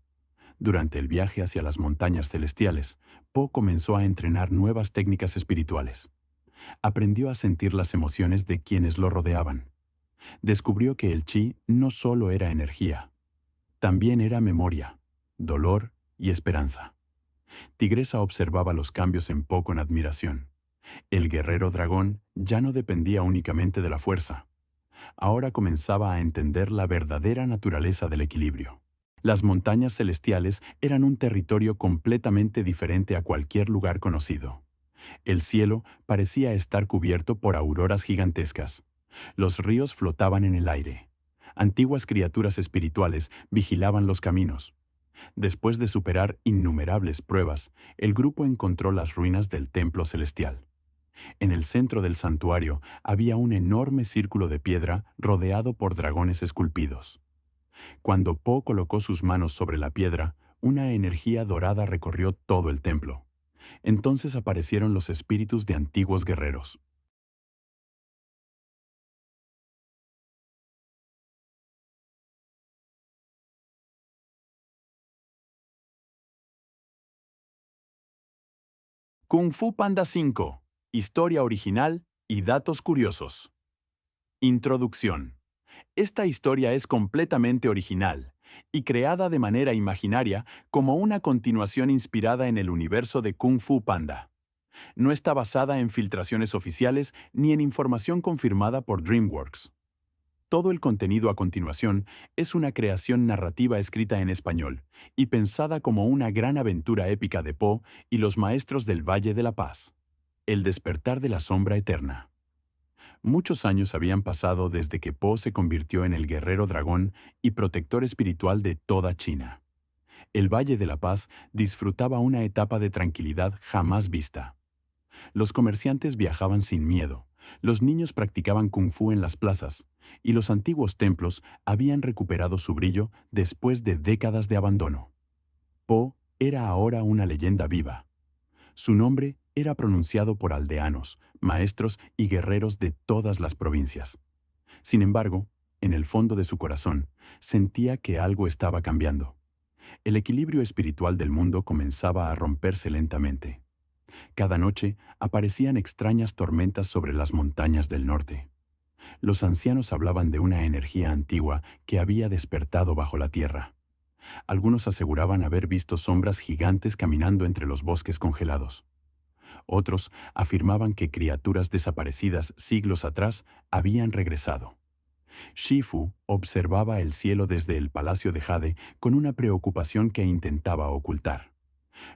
Durante el viaje hacia las montañas celestiales, Po comenzó a entrenar nuevas técnicas espirituales. Aprendió a sentir las emociones de quienes lo rodeaban. Descubrió que el chi no solo era energía, también era memoria, dolor y esperanza. Tigresa observaba los cambios en Po con admiración. El guerrero dragón ya no dependía únicamente de la fuerza. Ahora comenzaba a entender la verdadera naturaleza del equilibrio. Las montañas celestiales eran un territorio completamente diferente a cualquier lugar conocido. El cielo parecía estar cubierto por auroras gigantescas. Los ríos flotaban en el aire. Antiguas criaturas espirituales vigilaban los caminos. Después de superar innumerables pruebas, el grupo encontró las ruinas del templo celestial. En el centro del santuario había un enorme círculo de piedra rodeado por dragones esculpidos. Cuando Po colocó sus manos sobre la piedra, una energía dorada recorrió todo el templo. Entonces aparecieron los espíritus de antiguos guerreros. Kung Fu Panda 5. Historia original y datos curiosos. Introducción. Esta historia es completamente original y creada de manera imaginaria como una continuación inspirada en el universo de Kung Fu Panda. No está basada en filtraciones oficiales ni en información confirmada por DreamWorks. Todo el contenido a continuación es una creación narrativa escrita en español y pensada como una gran aventura épica de Po y los maestros del Valle de la Paz. El despertar de la sombra eterna. Muchos años habían pasado desde que Po se convirtió en el guerrero dragón y protector espiritual de toda China. El Valle de la Paz disfrutaba una etapa de tranquilidad jamás vista. Los comerciantes viajaban sin miedo, los niños practicaban kung fu en las plazas, y los antiguos templos habían recuperado su brillo después de décadas de abandono. Po era ahora una leyenda viva. Su nombre era pronunciado por aldeanos, maestros y guerreros de todas las provincias. Sin embargo, en el fondo de su corazón, sentía que algo estaba cambiando. El equilibrio espiritual del mundo comenzaba a romperse lentamente. Cada noche aparecían extrañas tormentas sobre las montañas del norte. Los ancianos hablaban de una energía antigua que había despertado bajo la tierra. Algunos aseguraban haber visto sombras gigantes caminando entre los bosques congelados. Otros afirmaban que criaturas desaparecidas siglos atrás habían regresado. Shifu observaba el cielo desde el Palacio de Jade con una preocupación que intentaba ocultar.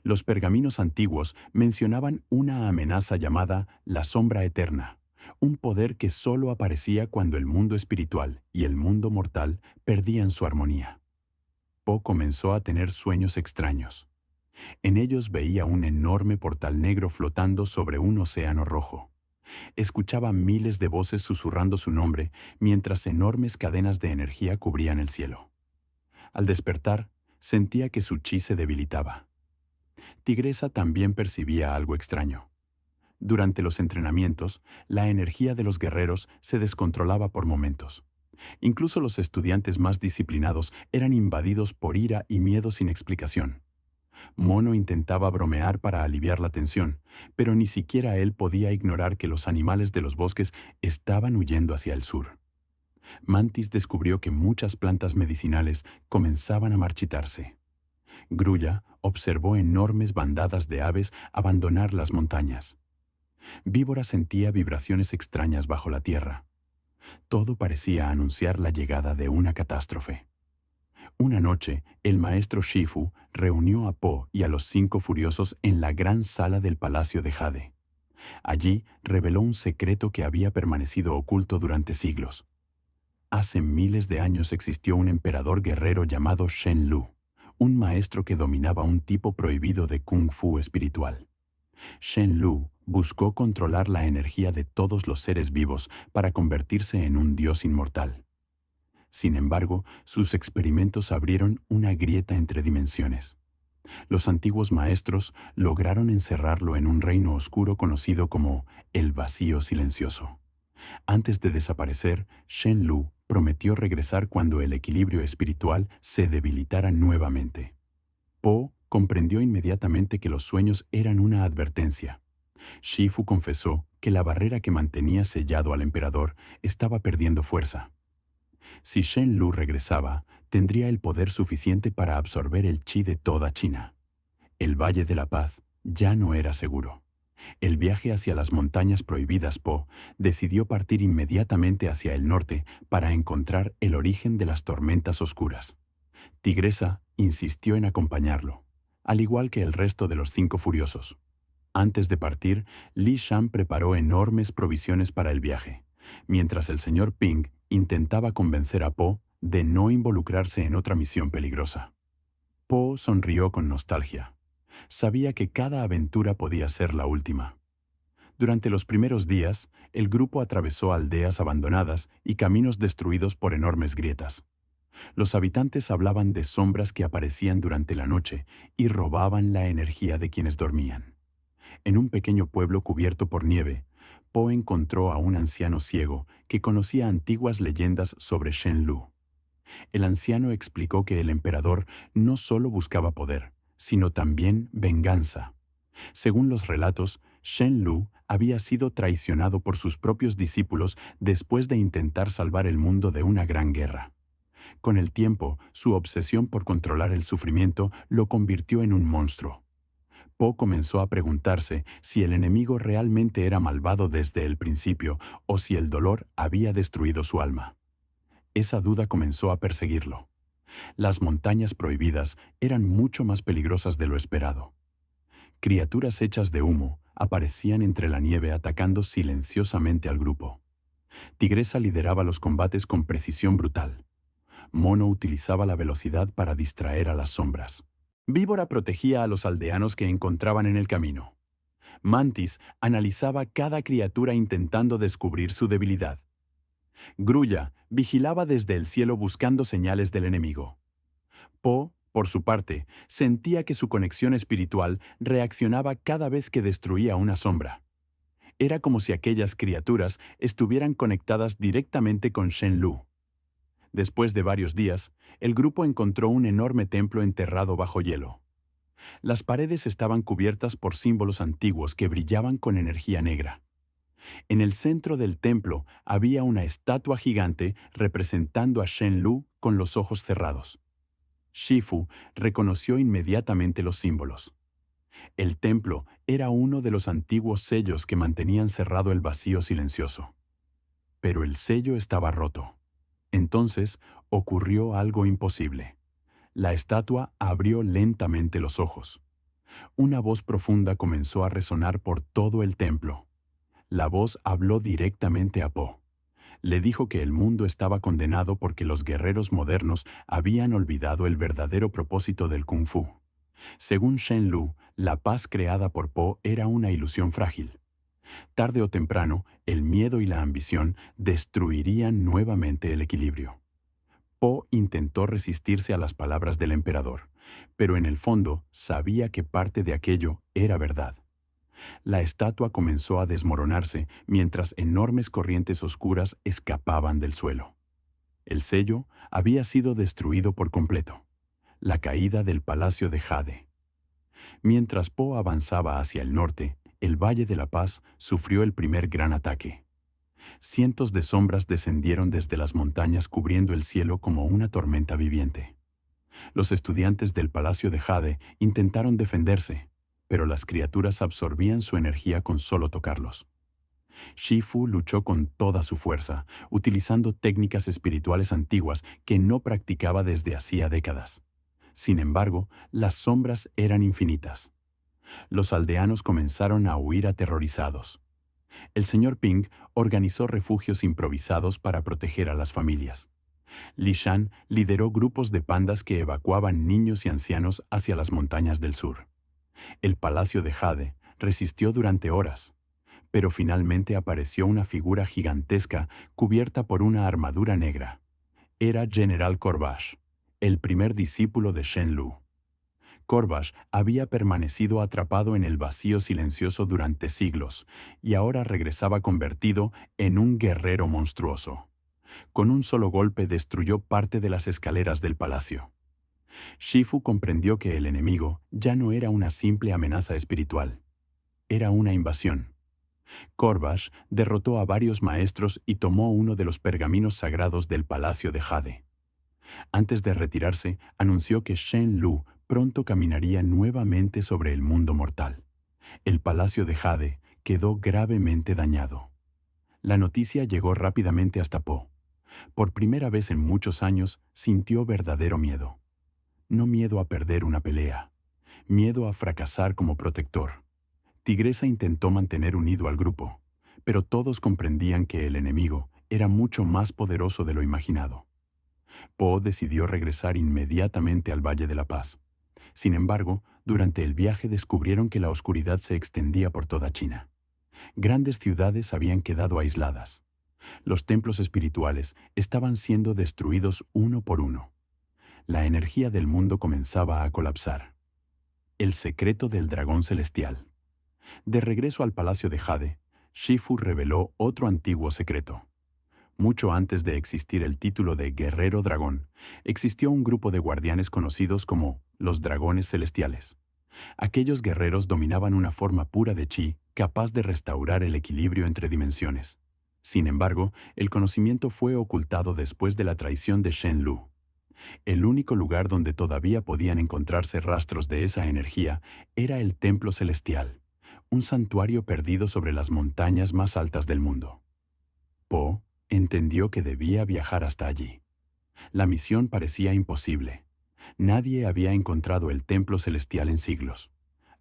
Los pergaminos antiguos mencionaban una amenaza llamada la sombra eterna, un poder que solo aparecía cuando el mundo espiritual y el mundo mortal perdían su armonía. Po comenzó a tener sueños extraños. En ellos veía un enorme portal negro flotando sobre un océano rojo. Escuchaba miles de voces susurrando su nombre mientras enormes cadenas de energía cubrían el cielo. Al despertar, sentía que su chi se debilitaba. Tigresa también percibía algo extraño. Durante los entrenamientos, la energía de los guerreros se descontrolaba por momentos. Incluso los estudiantes más disciplinados eran invadidos por ira y miedo sin explicación. Mono intentaba bromear para aliviar la tensión, pero ni siquiera él podía ignorar que los animales de los bosques estaban huyendo hacia el sur. Mantis descubrió que muchas plantas medicinales comenzaban a marchitarse. Grulla observó enormes bandadas de aves abandonar las montañas. Víbora sentía vibraciones extrañas bajo la tierra. Todo parecía anunciar la llegada de una catástrofe. Una noche, el maestro Shifu reunió a Po y a los 5 furiosos en la gran sala del Palacio de Jade. Allí reveló un secreto que había permanecido oculto durante siglos. Hace miles de años existió un emperador guerrero llamado Shen Lu, un maestro que dominaba un tipo prohibido de Kung Fu espiritual. Shen Lu buscó controlar la energía de todos los seres vivos para convertirse en un dios inmortal. Sin embargo, sus experimentos abrieron una grieta entre dimensiones. Los antiguos maestros lograron encerrarlo en un reino oscuro conocido como el Vacío Silencioso. Antes de desaparecer, Shen Lu prometió regresar cuando el equilibrio espiritual se debilitara nuevamente. Po comprendió inmediatamente que los sueños eran una advertencia. Shifu confesó que la barrera que mantenía sellado al emperador estaba perdiendo fuerza. Si Shen Lu regresaba, tendría el poder suficiente para absorber el chi de toda China. El Valle de la Paz ya no era seguro. El viaje hacia las montañas prohibidas Po decidió partir inmediatamente hacia el norte para encontrar el origen de las tormentas oscuras. Tigresa insistió en acompañarlo, al igual que el resto de los 5 furiosos. Antes de partir, Li Shan preparó enormes provisiones para el viaje, mientras el señor Ping intentaba convencer a Po de no involucrarse en otra misión peligrosa. Po sonrió con nostalgia. Sabía que cada aventura podía ser la última. Durante los primeros días, el grupo atravesó aldeas abandonadas y caminos destruidos por enormes grietas. Los habitantes hablaban de sombras que aparecían durante la noche y robaban la energía de quienes dormían. En un pequeño pueblo cubierto por nieve, Po encontró a un anciano ciego que conocía antiguas leyendas sobre Shen Lu. El anciano explicó que el emperador no solo buscaba poder, sino también venganza. Según los relatos, Shen Lu había sido traicionado por sus propios discípulos después de intentar salvar el mundo de una gran guerra. Con el tiempo, su obsesión por controlar el sufrimiento lo convirtió en un monstruo. Po comenzó a preguntarse si el enemigo realmente era malvado desde el principio o si el dolor había destruido su alma. Esa duda comenzó a perseguirlo. Las montañas prohibidas eran mucho más peligrosas de lo esperado. Criaturas hechas de humo aparecían entre la nieve atacando silenciosamente al grupo. Tigresa lideraba los combates con precisión brutal. Mono utilizaba la velocidad para distraer a las sombras. Víbora protegía a los aldeanos que encontraban en el camino. Mantis analizaba cada criatura intentando descubrir su debilidad. Grulla vigilaba desde el cielo buscando señales del enemigo. Po, por su parte, sentía que su conexión espiritual reaccionaba cada vez que destruía una sombra. Era como si aquellas criaturas estuvieran conectadas directamente con Shen Lu. Después de varios días, el grupo encontró un enorme templo enterrado bajo hielo. Las paredes estaban cubiertas por símbolos antiguos que brillaban con energía negra. En el centro del templo había una estatua gigante representando a Shen Lu con los ojos cerrados. Shifu reconoció inmediatamente los símbolos. El templo era uno de los antiguos sellos que mantenían cerrado el Vacío Silencioso. Pero el sello estaba roto. Entonces ocurrió algo imposible. La estatua abrió lentamente los ojos. Una voz profunda comenzó a resonar por todo el templo. La voz habló directamente a Po. Le dijo que el mundo estaba condenado porque los guerreros modernos habían olvidado el verdadero propósito del Kung Fu. Según Shen Lu, la paz creada por Po era una ilusión frágil. Tarde o temprano, el miedo y la ambición destruirían nuevamente el equilibrio. Po intentó resistirse a las palabras del emperador, pero en el fondo sabía que parte de aquello era verdad. La estatua comenzó a desmoronarse mientras enormes corrientes oscuras escapaban del suelo. El sello había sido destruido por completo. La caída del Palacio de Jade. Mientras Po avanzaba hacia el norte, el Valle de la Paz sufrió el primer gran ataque. Cientos de sombras descendieron desde las montañas cubriendo el cielo como una tormenta viviente. Los estudiantes del Palacio de Jade intentaron defenderse, pero las criaturas absorbían su energía con solo tocarlos. Shifu luchó con toda su fuerza, utilizando técnicas espirituales antiguas que no practicaba desde hacía décadas. Sin embargo, las sombras eran infinitas. Los aldeanos comenzaron a huir aterrorizados. El señor Ping organizó refugios improvisados para proteger a las familias. Li Shan lideró grupos de pandas que evacuaban niños y ancianos hacia las montañas del sur. El Palacio de Jade resistió durante horas, pero finalmente apareció una figura gigantesca cubierta por una armadura negra. Era General Corvash, el primer discípulo de Shen Lu. Corvash había permanecido atrapado en el vacío silencioso durante siglos y ahora regresaba convertido en un guerrero monstruoso. Con un solo golpe destruyó parte de las escaleras del palacio. Shifu comprendió que el enemigo ya no era una simple amenaza espiritual. Era una invasión. Corvash derrotó a varios maestros y tomó uno de los pergaminos sagrados del Palacio de Jade. Antes de retirarse, anunció que Shen Lu pronto caminaría nuevamente sobre el mundo mortal. El Palacio de Jade quedó gravemente dañado. La noticia llegó rápidamente hasta Po. Por primera vez en muchos años, sintió verdadero miedo. No miedo a perder una pelea, miedo a fracasar como protector. Tigresa intentó mantener unido al grupo, pero todos comprendían que el enemigo era mucho más poderoso de lo imaginado. Po decidió regresar inmediatamente al Valle de la Paz. Sin embargo, durante el viaje descubrieron que la oscuridad se extendía por toda China. Grandes ciudades habían quedado aisladas. Los templos espirituales estaban siendo destruidos uno por uno. La energía del mundo comenzaba a colapsar. El secreto del dragón celestial. De regreso al Palacio de Jade, Shifu reveló otro antiguo secreto. Mucho antes de existir el título de Guerrero Dragón, existió un grupo de guardianes conocidos como los Dragones Celestiales. Aquellos guerreros dominaban una forma pura de chi capaz de restaurar el equilibrio entre dimensiones. Sin embargo, el conocimiento fue ocultado después de la traición de Shen Lu. El único lugar donde todavía podían encontrarse rastros de esa energía era el Templo Celestial, un santuario perdido sobre las montañas más altas del mundo. Po entendió que debía viajar hasta allí. La misión parecía imposible. Nadie había encontrado el Templo Celestial en siglos.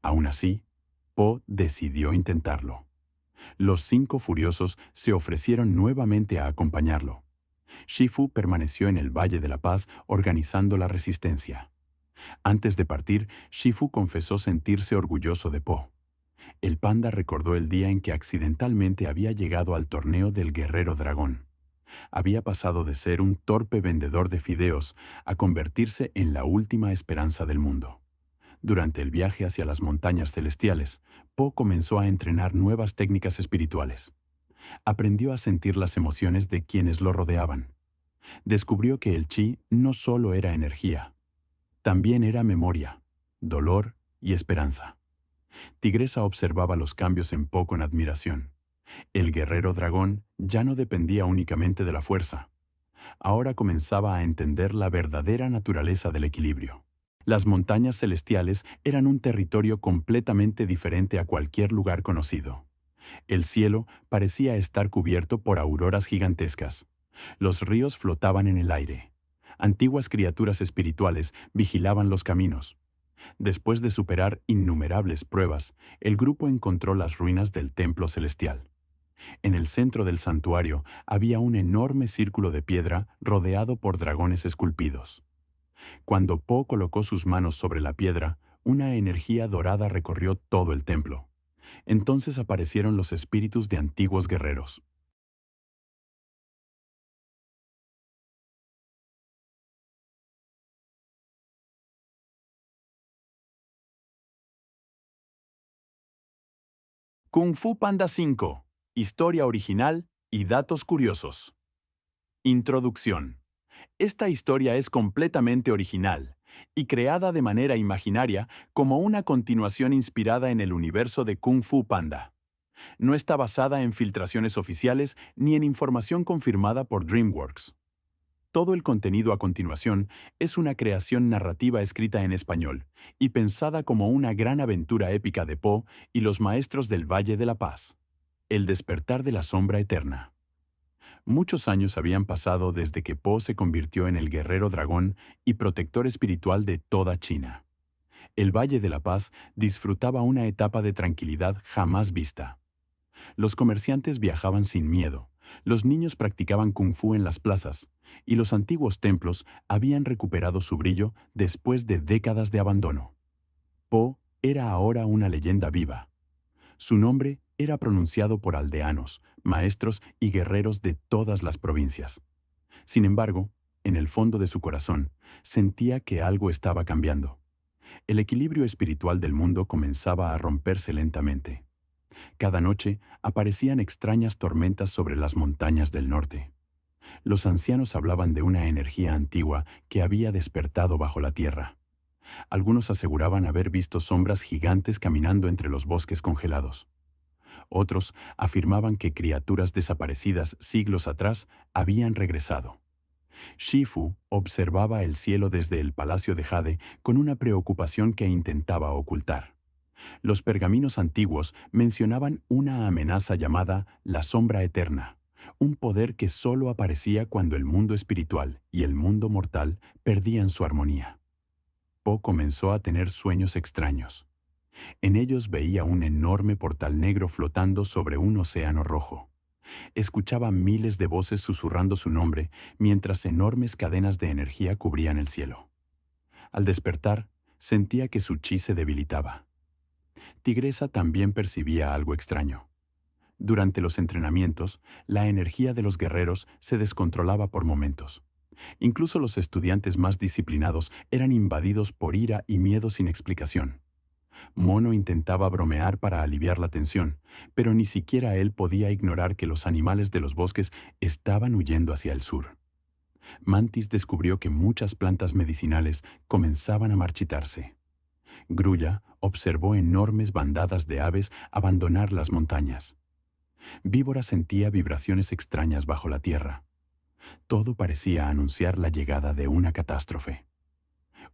Aún así, Po decidió intentarlo. Los 5 furiosos se ofrecieron nuevamente a acompañarlo. Shifu permaneció en el Valle de la Paz organizando la resistencia. Antes de partir, Shifu confesó sentirse orgulloso de Po. El panda recordó el día en que accidentalmente había llegado al torneo del Guerrero Dragón. Había pasado de ser un torpe vendedor de fideos a convertirse en la última esperanza del mundo. Durante el viaje hacia las montañas celestiales, Po comenzó a entrenar nuevas técnicas espirituales. Aprendió a sentir las emociones de quienes lo rodeaban. Descubrió que el chi no solo era energía, también era memoria, dolor y esperanza. Tigresa observaba los cambios en Po con admiración. El guerrero dragón ya no dependía únicamente de la fuerza. Ahora comenzaba a entender la verdadera naturaleza del equilibrio. Las montañas celestiales eran un territorio completamente diferente a cualquier lugar conocido. El cielo parecía estar cubierto por auroras gigantescas. Los ríos flotaban en el aire. Antiguas criaturas espirituales vigilaban los caminos. Después de superar innumerables pruebas, el grupo encontró las ruinas del templo celestial. En el centro del santuario había un enorme círculo de piedra rodeado por dragones esculpidos. Cuando Po colocó sus manos sobre la piedra, una energía dorada recorrió todo el templo. Entonces aparecieron los espíritus de antiguos guerreros. Kung Fu Panda 5. Historia original y datos curiosos. Introducción. Esta historia es completamente original y creada de manera imaginaria como una continuación inspirada en el universo de Kung Fu Panda. No está basada en filtraciones oficiales ni en información confirmada por DreamWorks. Todo el contenido a continuación es una creación narrativa escrita en español y pensada como una gran aventura épica de Poe y los maestros del Valle de la Paz. El despertar de la sombra eterna. Muchos años habían pasado desde que Poe se convirtió en el guerrero dragón y protector espiritual de toda China. El Valle de la Paz disfrutaba una etapa de tranquilidad jamás vista. Los comerciantes viajaban sin miedo, los niños practicaban kung fu en las plazas, y los antiguos templos habían recuperado su brillo después de décadas de abandono. Poe era ahora una leyenda viva. Su nombre era pronunciado por aldeanos, maestros y guerreros de todas las provincias. Sin embargo, en el fondo de su corazón, sentía que algo estaba cambiando. El equilibrio espiritual del mundo comenzaba a romperse lentamente. Cada noche aparecían extrañas tormentas sobre las montañas del norte. Los ancianos hablaban de una energía antigua que había despertado bajo la tierra. Algunos aseguraban haber visto sombras gigantes caminando entre los bosques congelados. Otros afirmaban que criaturas desaparecidas siglos atrás habían regresado. Shifu observaba el cielo desde el Palacio de Jade con una preocupación que intentaba ocultar. Los pergaminos antiguos mencionaban una amenaza llamada la sombra eterna, un poder que solo aparecía cuando el mundo espiritual y el mundo mortal perdían su armonía. Poe comenzó a tener sueños extraños. En ellos veía un enorme portal negro flotando sobre un océano rojo. Escuchaba miles de voces susurrando su nombre mientras enormes cadenas de energía cubrían el cielo. Al despertar, sentía que su chi se debilitaba. Tigresa también percibía algo extraño. Durante los entrenamientos, la energía de los guerreros se descontrolaba por momentos. Incluso los estudiantes más disciplinados eran invadidos por ira y miedo sin explicación. Mono intentaba bromear para aliviar la tensión, pero ni siquiera él podía ignorar que los animales de los bosques estaban huyendo hacia el sur. Mantis descubrió que muchas plantas medicinales comenzaban a marchitarse. Grulla observó enormes bandadas de aves abandonar las montañas. Víbora sentía vibraciones extrañas bajo la tierra. Todo parecía anunciar la llegada de una catástrofe.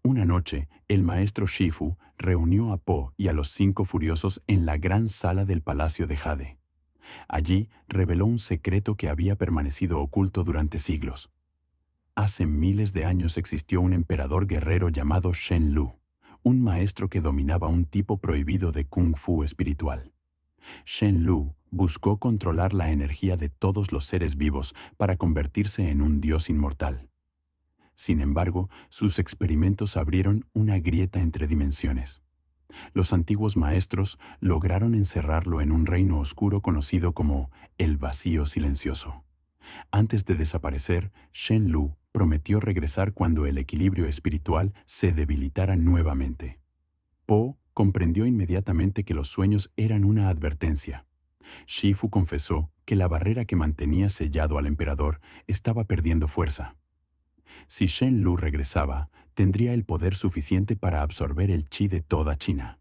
Una noche, el maestro Shifu reunió a Poe y a los 5 furiosos en la gran sala del Palacio de Jade. Allí reveló un secreto que había permanecido oculto durante siglos. Hace miles de años existió un emperador guerrero llamado Shen Lu, un maestro que dominaba un tipo prohibido de kung fu espiritual. Shen Lu buscó controlar la energía de todos los seres vivos para convertirse en un dios inmortal. Sin embargo, sus experimentos abrieron una grieta entre dimensiones. Los antiguos maestros lograron encerrarlo en un reino oscuro conocido como el Vacío Silencioso. Antes de desaparecer, Shen Lu prometió regresar cuando el equilibrio espiritual se debilitara nuevamente. Poe comprendió inmediatamente que los sueños eran una advertencia. Shifu confesó que la barrera que mantenía sellado al emperador estaba perdiendo fuerza. Si Shen Lu regresaba, tendría el poder suficiente para absorber el chi de toda China.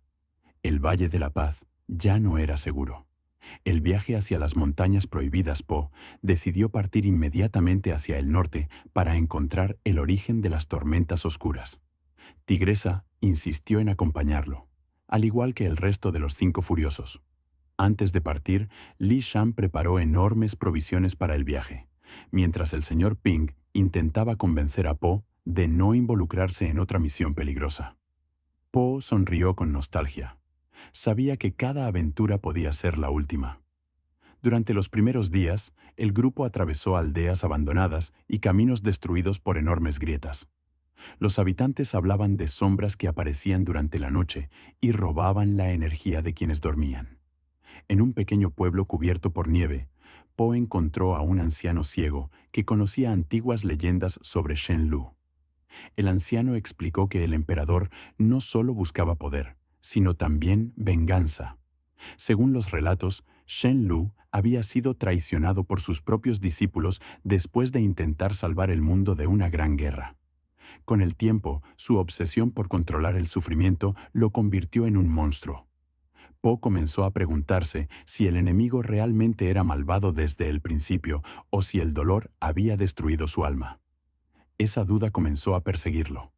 El Valle de la Paz ya no era seguro. El viaje hacia las montañas prohibidas, Poe decidió partir inmediatamente hacia el norte para encontrar el origen de las tormentas oscuras. Tigresa insistió en acompañarlo, al igual que el resto de los 5 furiosos. Antes de partir, Li Shan preparó enormes provisiones para el viaje, mientras el señor Ping intentaba convencer a Poe de no involucrarse en otra misión peligrosa. Poe sonrió con nostalgia. Sabía que cada aventura podía ser la última. Durante los primeros días, el grupo atravesó aldeas abandonadas y caminos destruidos por enormes grietas. Los habitantes hablaban de sombras que aparecían durante la noche y robaban la energía de quienes dormían. En un pequeño pueblo cubierto por nieve, Poe encontró a un anciano ciego que conocía antiguas leyendas sobre Shen Lu. El anciano explicó que el emperador no solo buscaba poder, sino también venganza. Según los relatos, Shen Lu había sido traicionado por sus propios discípulos después de intentar salvar el mundo de una gran guerra. Con el tiempo, su obsesión por controlar el sufrimiento lo convirtió en un monstruo. Poe comenzó a preguntarse si el enemigo realmente era malvado desde el principio o si el dolor había destruido su alma. esa duda comenzó a perseguirlo.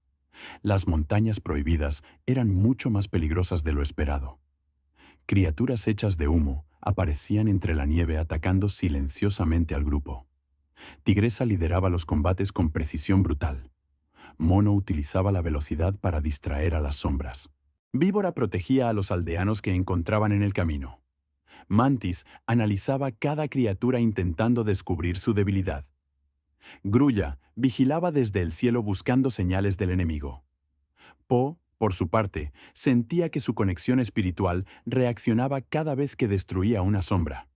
Las montañas prohibidas eran mucho más peligrosas de lo esperado. Criaturas hechas de humo aparecían entre la nieve atacando silenciosamente al grupo. Tigresa lideraba los combates con precisión brutal. Mono utilizaba la velocidad para distraer a las sombras. Víbora protegía a los aldeanos que encontraban en el camino. Mantis analizaba cada criatura intentando descubrir su debilidad. Grulla vigilaba desde el cielo buscando señales del enemigo. Po, por su parte, sentía que su conexión espiritual reaccionaba cada vez que destruía una sombra.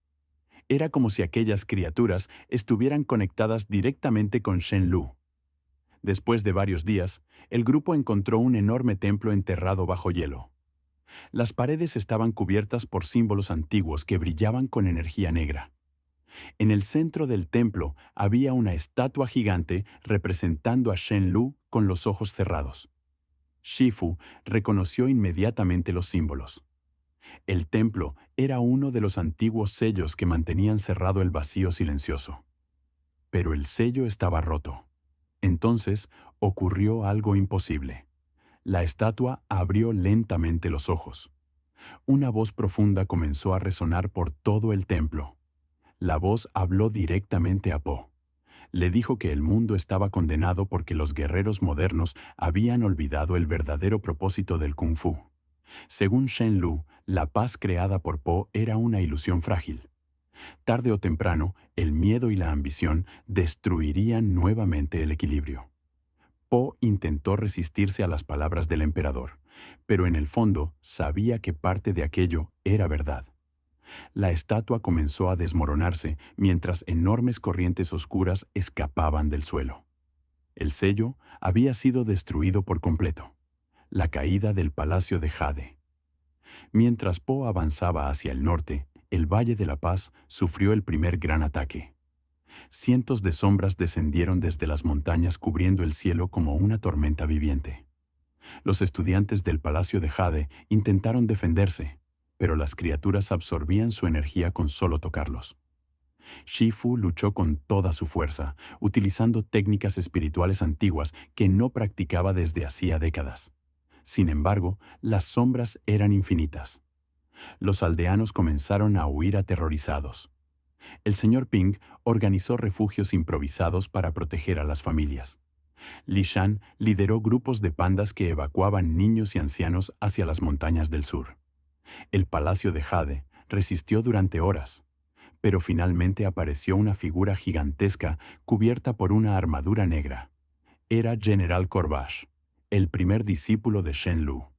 Era como si aquellas criaturas estuvieran conectadas directamente con Shenlu. Después de varios días, el grupo encontró un enorme templo enterrado bajo hielo. Las paredes estaban cubiertas por símbolos antiguos que brillaban con energía negra. En el centro del templo había una estatua gigante representando a Shenlu con los ojos cerrados. Shifu reconoció inmediatamente los símbolos. El templo era uno de los antiguos sellos que mantenían cerrado el vacío silencioso. Pero el sello estaba roto. Entonces ocurrió algo imposible. La estatua abrió lentamente los ojos. Una voz profunda comenzó a resonar por todo el templo. La voz habló directamente a Po. Le dijo que el mundo estaba condenado porque los guerreros modernos habían olvidado el verdadero propósito del Kung Fu. Según Shenlu, la paz creada por Po era una ilusión frágil. Tarde o temprano, el miedo y la ambición destruirían nuevamente el equilibrio. Po intentó resistirse a las palabras del emperador, pero en el fondo sabía que parte de aquello era verdad. La estatua comenzó a desmoronarse mientras enormes corrientes oscuras escapaban del suelo. El sello había sido destruido por completo. La caída del Palacio de Jade. Mientras Po avanzaba hacia el norte, el Valle de la Paz sufrió el primer gran ataque. Cientos de sombras descendieron desde las montañas cubriendo el cielo como una tormenta viviente. Los estudiantes del Palacio de Jade intentaron defenderse, pero las criaturas absorbían su energía con solo tocarlos. Shifu luchó con toda su fuerza, utilizando técnicas espirituales antiguas que no practicaba desde hacía décadas. Sin embargo, las sombras eran infinitas. Los aldeanos comenzaron a huir aterrorizados. El señor Ping organizó refugios improvisados para proteger a las familias. Li Shan lideró grupos de pandas que evacuaban niños y ancianos hacia las montañas del sur. El Palacio de Jade resistió durante horas, pero finalmente apareció una figura gigantesca cubierta por una armadura negra. Era General Corvash, el primer discípulo de Shenlu.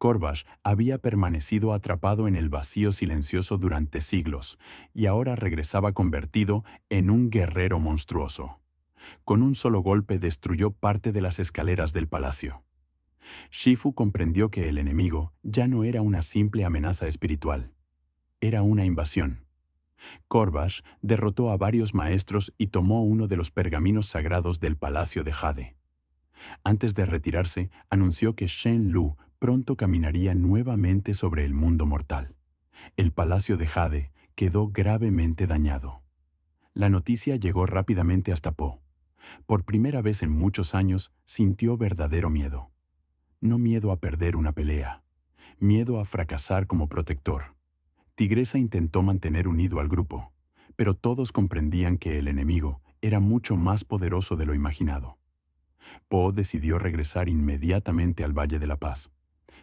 Corvash había permanecido atrapado en el vacío silencioso durante siglos y ahora regresaba convertido en un guerrero monstruoso. Con un solo golpe destruyó parte de las escaleras del palacio. Shifu comprendió que el enemigo ya no era una simple amenaza espiritual. Era una invasión. Corvash derrotó a varios maestros y tomó uno de los pergaminos sagrados del Palacio de Jade. Antes de retirarse, anunció que Shenlu pronto caminaría nuevamente sobre el mundo mortal. El Palacio de Jade quedó gravemente dañado. La noticia llegó rápidamente hasta Po. Por primera vez en muchos años, sintió verdadero miedo. No miedo a perder una pelea, miedo a fracasar como protector. Tigresa intentó mantener unido al grupo, pero todos comprendían que el enemigo era mucho más poderoso de lo imaginado. Po decidió regresar inmediatamente al Valle de la Paz.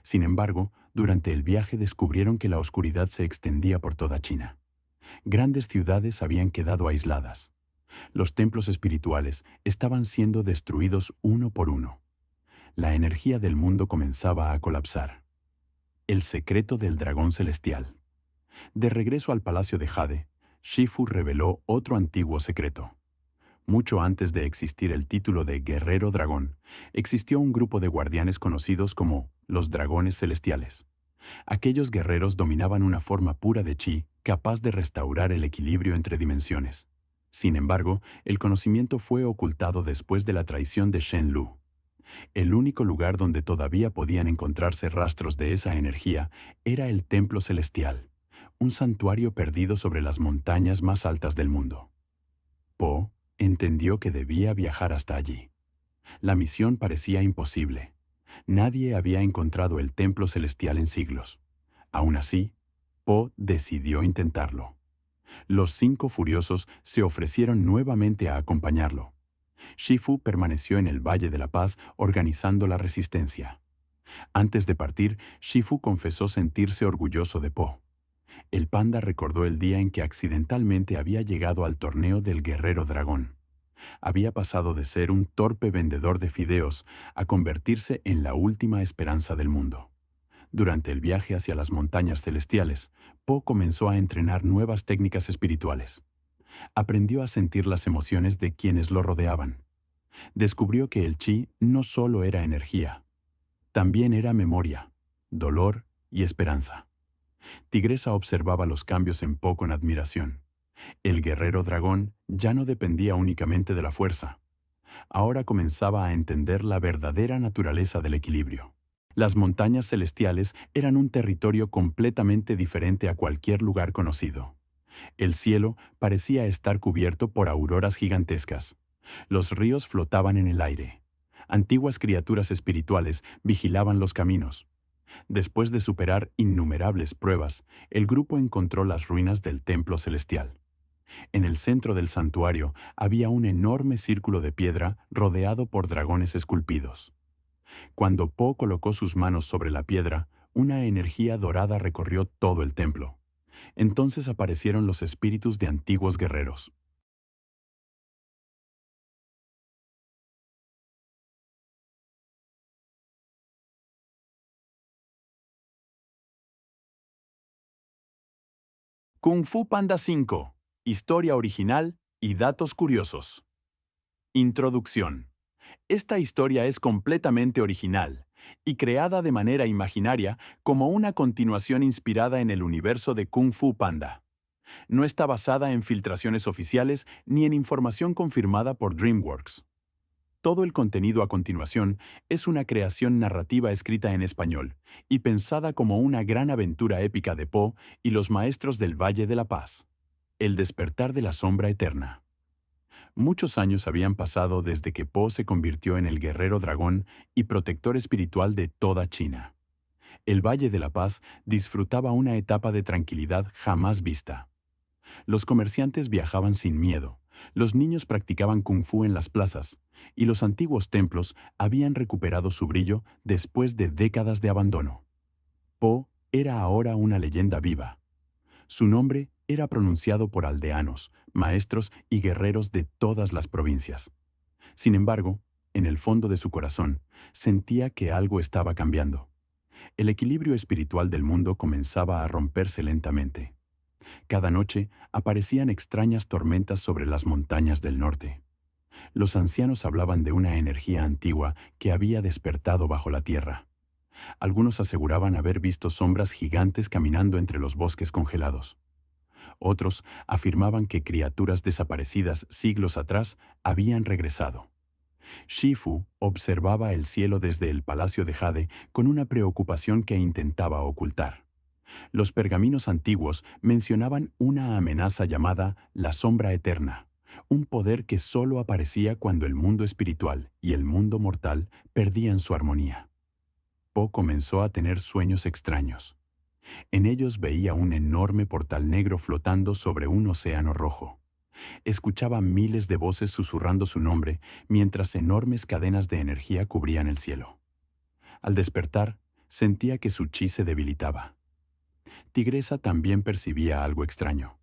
Sin embargo, durante el viaje descubrieron que la oscuridad se extendía por toda China. Grandes ciudades habían quedado aisladas. Los templos espirituales estaban siendo destruidos uno por uno. La energía del mundo comenzaba a colapsar. El secreto del dragón celestial. De regreso al Palacio de Jade, Shifu reveló otro antiguo secreto. Mucho antes de existir el título de Guerrero Dragón, existió un grupo de guardianes conocidos como los Dragones Celestiales. Aquellos guerreros dominaban una forma pura de chi capaz de restaurar el equilibrio entre dimensiones. Sin embargo, el conocimiento fue ocultado después de la traición de Shenlu. El único lugar donde todavía podían encontrarse rastros de esa energía era el Templo Celestial, un santuario perdido sobre las montañas más altas del mundo. Po, entendió que debía viajar hasta allí. La misión parecía imposible. Nadie había encontrado el templo celestial en siglos. Aún así, Po decidió intentarlo. Los 5 furiosos se ofrecieron nuevamente a acompañarlo. Shifu permaneció en el Valle de la Paz organizando la resistencia. Antes de partir, Shifu confesó sentirse orgulloso de Po. El panda recordó el día en que accidentalmente había llegado al torneo del Guerrero Dragón. Había pasado de ser un torpe vendedor de fideos a convertirse en la última esperanza del mundo. Durante el viaje hacia las montañas celestiales, Po comenzó a entrenar nuevas técnicas espirituales. Aprendió a sentir las emociones de quienes lo rodeaban. Descubrió que el chi no solo era energía, también era memoria, dolor y esperanza. Tigresa observaba los cambios en Po con admiración. El guerrero dragón ya no dependía únicamente de la fuerza. Ahora comenzaba a entender la verdadera naturaleza del equilibrio. Las montañas celestiales eran un territorio completamente diferente a cualquier lugar conocido. El cielo parecía estar cubierto por auroras gigantescas. Los ríos flotaban en el aire. Antiguas criaturas espirituales vigilaban los caminos. Después de superar innumerables pruebas, el grupo encontró las ruinas del templo celestial. En el centro del santuario había un enorme círculo de piedra rodeado por dragones esculpidos. Cuando Po colocó sus manos sobre la piedra, una energía dorada recorrió todo el templo. Entonces aparecieron los espíritus de antiguos guerreros. Kung Fu Panda 5. Historia original y datos curiosos. Introducción. Esta historia es completamente original y creada de manera imaginaria como una continuación inspirada en el universo de Kung Fu Panda. No está basada en filtraciones oficiales ni en información confirmada por DreamWorks. Todo el contenido a continuación es una creación narrativa escrita en español y pensada como una gran aventura épica de Po y los maestros del Valle de la Paz. El despertar de la sombra eterna. Muchos años habían pasado desde que Po se convirtió en el guerrero dragón y protector espiritual de toda China. El Valle de la Paz disfrutaba una etapa de tranquilidad jamás vista. Los comerciantes viajaban sin miedo, los niños practicaban kung fu en las plazas, y los antiguos templos habían recuperado su brillo después de décadas de abandono. Po era ahora una leyenda viva. Su nombre era pronunciado por aldeanos, maestros y guerreros de todas las provincias. Sin embargo, en el fondo de su corazón, sentía que algo estaba cambiando. El equilibrio espiritual del mundo comenzaba a romperse lentamente. Cada noche aparecían extrañas tormentas sobre las montañas del norte. Los ancianos hablaban de una energía antigua que había despertado bajo la tierra. Algunos aseguraban haber visto sombras gigantes caminando entre los bosques congelados. Otros afirmaban que criaturas desaparecidas siglos atrás habían regresado. Shifu observaba el cielo desde el Palacio de Jade con una preocupación que intentaba ocultar. Los pergaminos antiguos mencionaban una amenaza llamada la sombra eterna, un poder que solo aparecía cuando el mundo espiritual y el mundo mortal perdían su armonía. Po comenzó a tener sueños extraños. En ellos veía un enorme portal negro flotando sobre un océano rojo. Escuchaba miles de voces susurrando su nombre mientras enormes cadenas de energía cubrían el cielo. Al despertar, sentía que su chi se debilitaba. Tigresa también percibía algo extraño.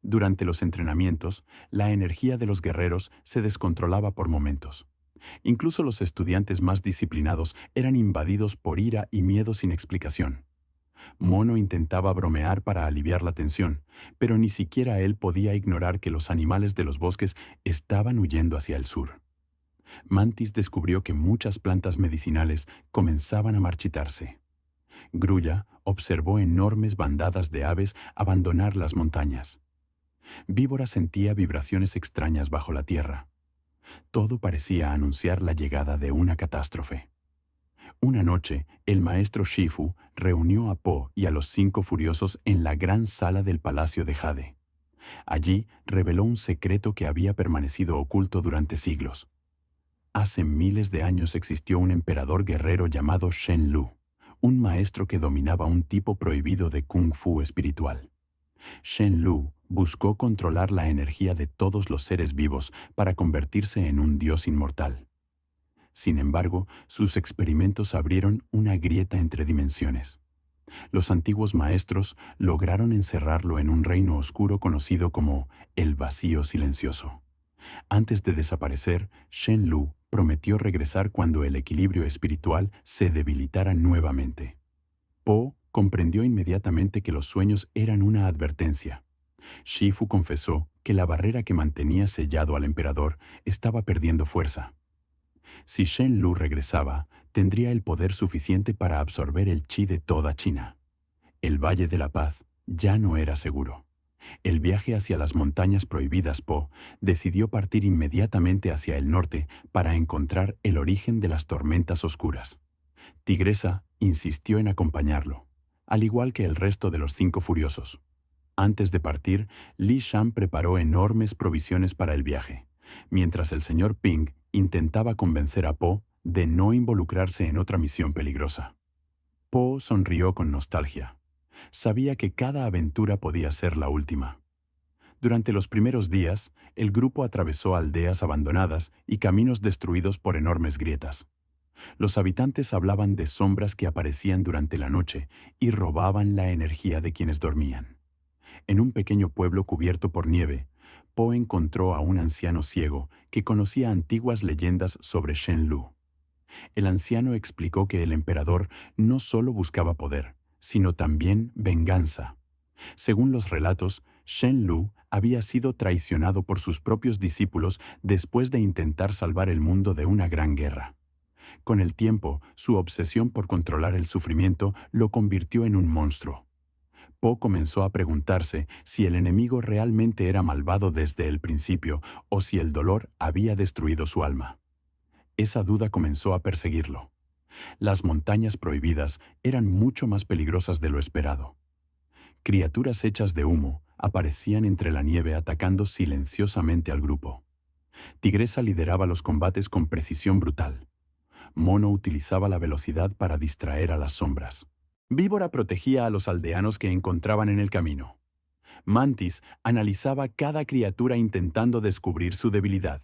Durante los entrenamientos, la energía de los guerreros se descontrolaba por momentos. Incluso los estudiantes más disciplinados eran invadidos por ira y miedo sin explicación. Mono intentaba bromear para aliviar la tensión, pero ni siquiera él podía ignorar que los animales de los bosques estaban huyendo hacia el sur. Mantis descubrió que muchas plantas medicinales comenzaban a marchitarse. Grulla observó enormes bandadas de aves abandonar las montañas. Víbora sentía vibraciones extrañas bajo la tierra. Todo parecía anunciar la llegada de una catástrofe. Una noche, el maestro Shifu reunió a Po y a los 5 furiosos en la gran sala del Palacio de Jade. Allí reveló un secreto que había permanecido oculto durante siglos. Hace miles de años existió un emperador guerrero llamado Shen Lu, un maestro que dominaba un tipo prohibido de Kung Fu espiritual. Shen Lu buscó controlar la energía de todos los seres vivos para convertirse en un dios inmortal. Sin embargo, sus experimentos abrieron una grieta entre dimensiones. Los antiguos maestros lograron encerrarlo en un reino oscuro conocido como el Vacío Silencioso. Antes de desaparecer, Shen Lu prometió regresar cuando el equilibrio espiritual se debilitara nuevamente. Po comprendió inmediatamente que los sueños eran una advertencia. Shifu confesó que la barrera que mantenía sellado al emperador estaba perdiendo fuerza. Si Shen Lu regresaba, tendría el poder suficiente para absorber el chi de toda China. El Valle de la Paz ya no era seguro. El viaje hacia las montañas prohibidas, Po decidió partir inmediatamente hacia el norte para encontrar el origen de las tormentas oscuras. Tigresa insistió en acompañarlo, al igual que el resto de los 5 furiosos. Antes de partir, Li Shan preparó enormes provisiones para el viaje, mientras el señor Ping intentaba convencer a Po de no involucrarse en otra misión peligrosa. Po sonrió con nostalgia. Sabía que cada aventura podía ser la última. Durante los primeros días, el grupo atravesó aldeas abandonadas y caminos destruidos por enormes grietas. Los habitantes hablaban de sombras que aparecían durante la noche y robaban la energía de quienes dormían. En un pequeño pueblo cubierto por nieve, Po encontró a un anciano ciego que conocía antiguas leyendas sobre Shen Lu. El anciano explicó que el emperador no solo buscaba poder, sino también venganza. Según los relatos, Shen Lu había sido traicionado por sus propios discípulos después de intentar salvar el mundo de una gran guerra. Con el tiempo, su obsesión por controlar el sufrimiento lo convirtió en un monstruo. Po comenzó a preguntarse si el enemigo realmente era malvado desde el principio o si el dolor había destruido su alma. Esa duda comenzó a perseguirlo. Las montañas prohibidas eran mucho más peligrosas de lo esperado. Criaturas hechas de humo aparecían entre la nieve atacando silenciosamente al grupo. Tigresa lideraba los combates con precisión brutal. Mono utilizaba la velocidad para distraer a las sombras. Víbora protegía a los aldeanos que encontraban en el camino. Mantis analizaba cada criatura intentando descubrir su debilidad.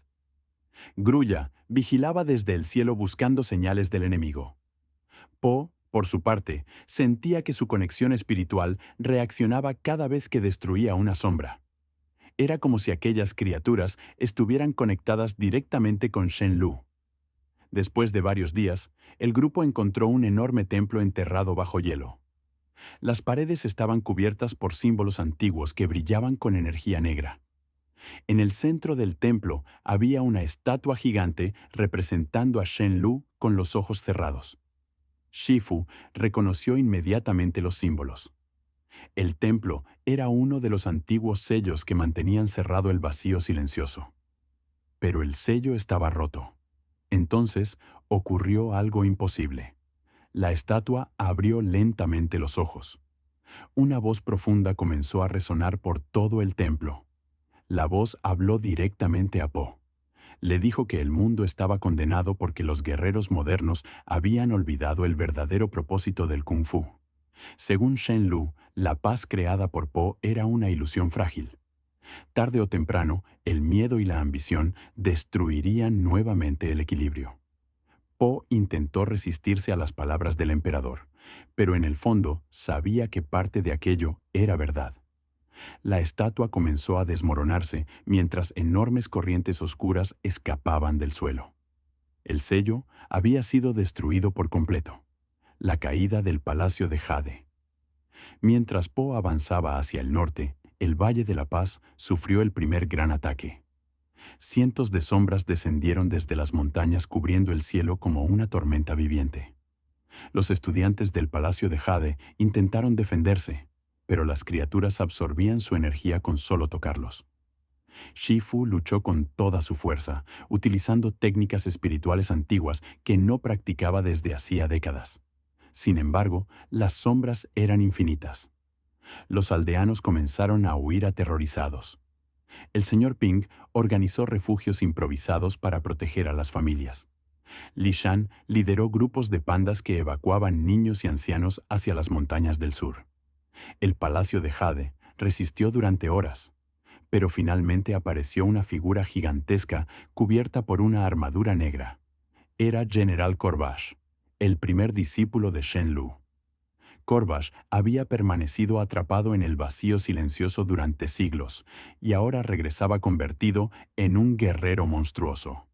Grulla vigilaba desde el cielo buscando señales del enemigo. Po, por su parte, sentía que su conexión espiritual reaccionaba cada vez que destruía una sombra. Era como si aquellas criaturas estuvieran conectadas directamente con Shen Lu. Después de varios días, el grupo encontró un enorme templo enterrado bajo hielo. Las paredes estaban cubiertas por símbolos antiguos que brillaban con energía negra. En el centro del templo había una estatua gigante representando a Shen Lu con los ojos cerrados. Shifu reconoció inmediatamente los símbolos. El templo era uno de los antiguos sellos que mantenían cerrado el Vacío Silencioso. Pero el sello estaba roto. Entonces ocurrió algo imposible. La estatua abrió lentamente los ojos. Una voz profunda comenzó a resonar por todo el templo. La voz habló directamente a Po. Le dijo que el mundo estaba condenado porque los guerreros modernos habían olvidado el verdadero propósito del Kung Fu. Según Shen Lu, la paz creada por Po era una ilusión frágil. Tarde o temprano, el miedo y la ambición destruirían nuevamente el equilibrio. Po intentó resistirse a las palabras del emperador, pero en el fondo sabía que parte de aquello era verdad. La estatua comenzó a desmoronarse mientras enormes corrientes oscuras escapaban del suelo. El sello había sido destruido por completo. La caída del Palacio de Jade. Mientras Po avanzaba hacia el norte, el Valle de la Paz sufrió el primer gran ataque. Cientos de sombras descendieron desde las montañas cubriendo el cielo como una tormenta viviente. Los estudiantes del Palacio de Jade intentaron defenderse, pero las criaturas absorbían su energía con solo tocarlos. Shifu luchó con toda su fuerza, utilizando técnicas espirituales antiguas que no practicaba desde hacía décadas. Sin embargo, las sombras eran infinitas. Los aldeanos comenzaron a huir aterrorizados. El señor Ping organizó refugios improvisados para proteger a las familias. Li Shan lideró grupos de pandas que evacuaban niños y ancianos hacia las montañas del sur. El palacio de Jade resistió durante horas, pero finalmente apareció una figura gigantesca cubierta por una armadura negra. Era General Corvash, el primer discípulo de Shen Lu. Corvash había permanecido atrapado en el vacío silencioso durante siglos y ahora regresaba convertido en un guerrero monstruoso.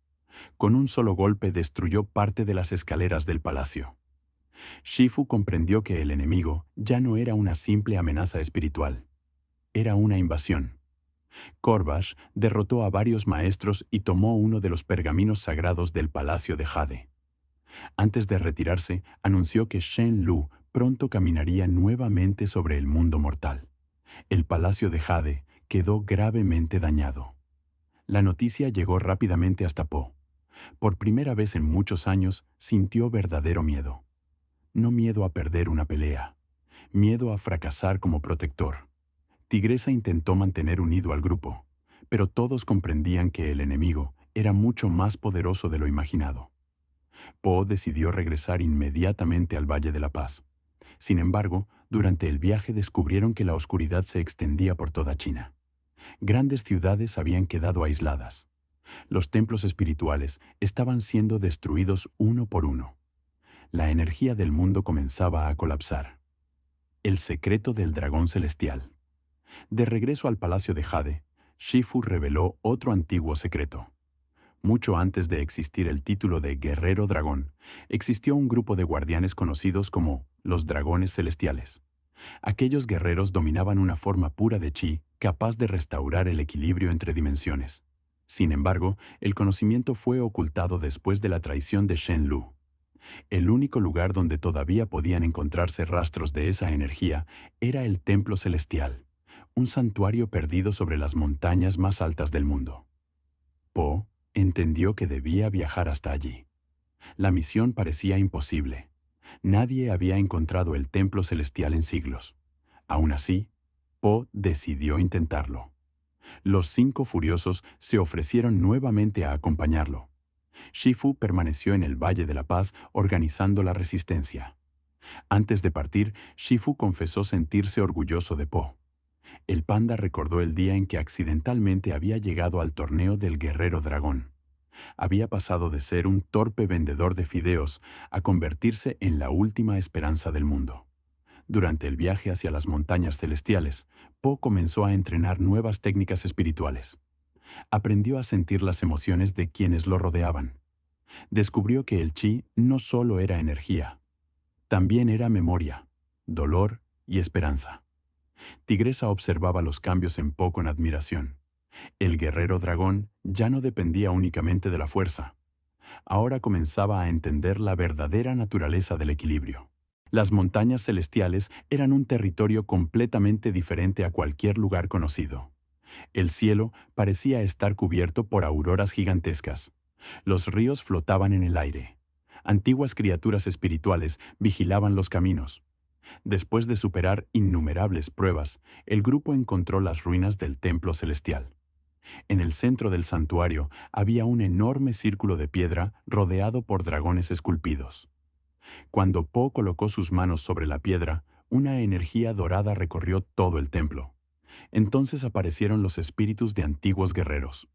Con un solo golpe destruyó parte de las escaleras del palacio. Shifu comprendió que el enemigo ya no era una simple amenaza espiritual. Era una invasión. Corvash derrotó a varios maestros y tomó uno de los pergaminos sagrados del palacio de Jade. Antes de retirarse, anunció que Shen Lu pronto caminaría nuevamente sobre el mundo mortal. El palacio de Jade quedó gravemente dañado. La noticia llegó rápidamente hasta Po. Por primera vez en muchos años, sintió verdadero miedo. No miedo a perder una pelea, miedo a fracasar como protector. Tigresa intentó mantener unido al grupo, pero todos comprendían que el enemigo era mucho más poderoso de lo imaginado. Po decidió regresar inmediatamente al Valle de la Paz. Sin embargo, durante el viaje descubrieron que la oscuridad se extendía por toda China. Grandes ciudades habían quedado aisladas. Los templos espirituales estaban siendo destruidos uno por uno. La energía del mundo comenzaba a colapsar. El secreto del dragón celestial. De regreso al palacio de Jade, Shifu reveló otro antiguo secreto. Mucho antes de existir el título de Guerrero Dragón, existió un grupo de guardianes conocidos como los Dragones Celestiales. Aquellos guerreros dominaban una forma pura de chi capaz de restaurar el equilibrio entre dimensiones. Sin embargo, el conocimiento fue ocultado después de la traición de Shen Lu. El único lugar donde todavía podían encontrarse rastros de esa energía era el Templo Celestial, un santuario perdido sobre las montañas más altas del mundo. Po entendió que debía viajar hasta allí. La misión parecía imposible. Nadie había encontrado el Templo Celestial en siglos. Aún así, Po decidió intentarlo. Los 5 furiosos se ofrecieron nuevamente a acompañarlo. Shifu permaneció en el Valle de la Paz organizando la resistencia. Antes de partir, Shifu confesó sentirse orgulloso de Po. El panda recordó el día en que accidentalmente había llegado al torneo del Guerrero Dragón. Había pasado de ser un torpe vendedor de fideos a convertirse en la última esperanza del mundo. Durante el viaje hacia las montañas celestiales, Po comenzó a entrenar nuevas técnicas espirituales. Aprendió a sentir las emociones de quienes lo rodeaban. Descubrió que el chi no solo era energía, también era memoria, dolor y esperanza. Tigresa observaba los cambios en Po con admiración. El guerrero dragón ya no dependía únicamente de la fuerza. Ahora comenzaba a entender la verdadera naturaleza del equilibrio. Las montañas celestiales eran un territorio completamente diferente a cualquier lugar conocido. El cielo parecía estar cubierto por auroras gigantescas. Los ríos flotaban en el aire. Antiguas criaturas espirituales vigilaban los caminos. Después de superar innumerables pruebas, el grupo encontró las ruinas del templo celestial. En el centro del santuario había un enorme círculo de piedra rodeado por dragones esculpidos. Cuando Po colocó sus manos sobre la piedra, una energía dorada recorrió todo el templo. Entonces aparecieron los espíritus de antiguos guerreros.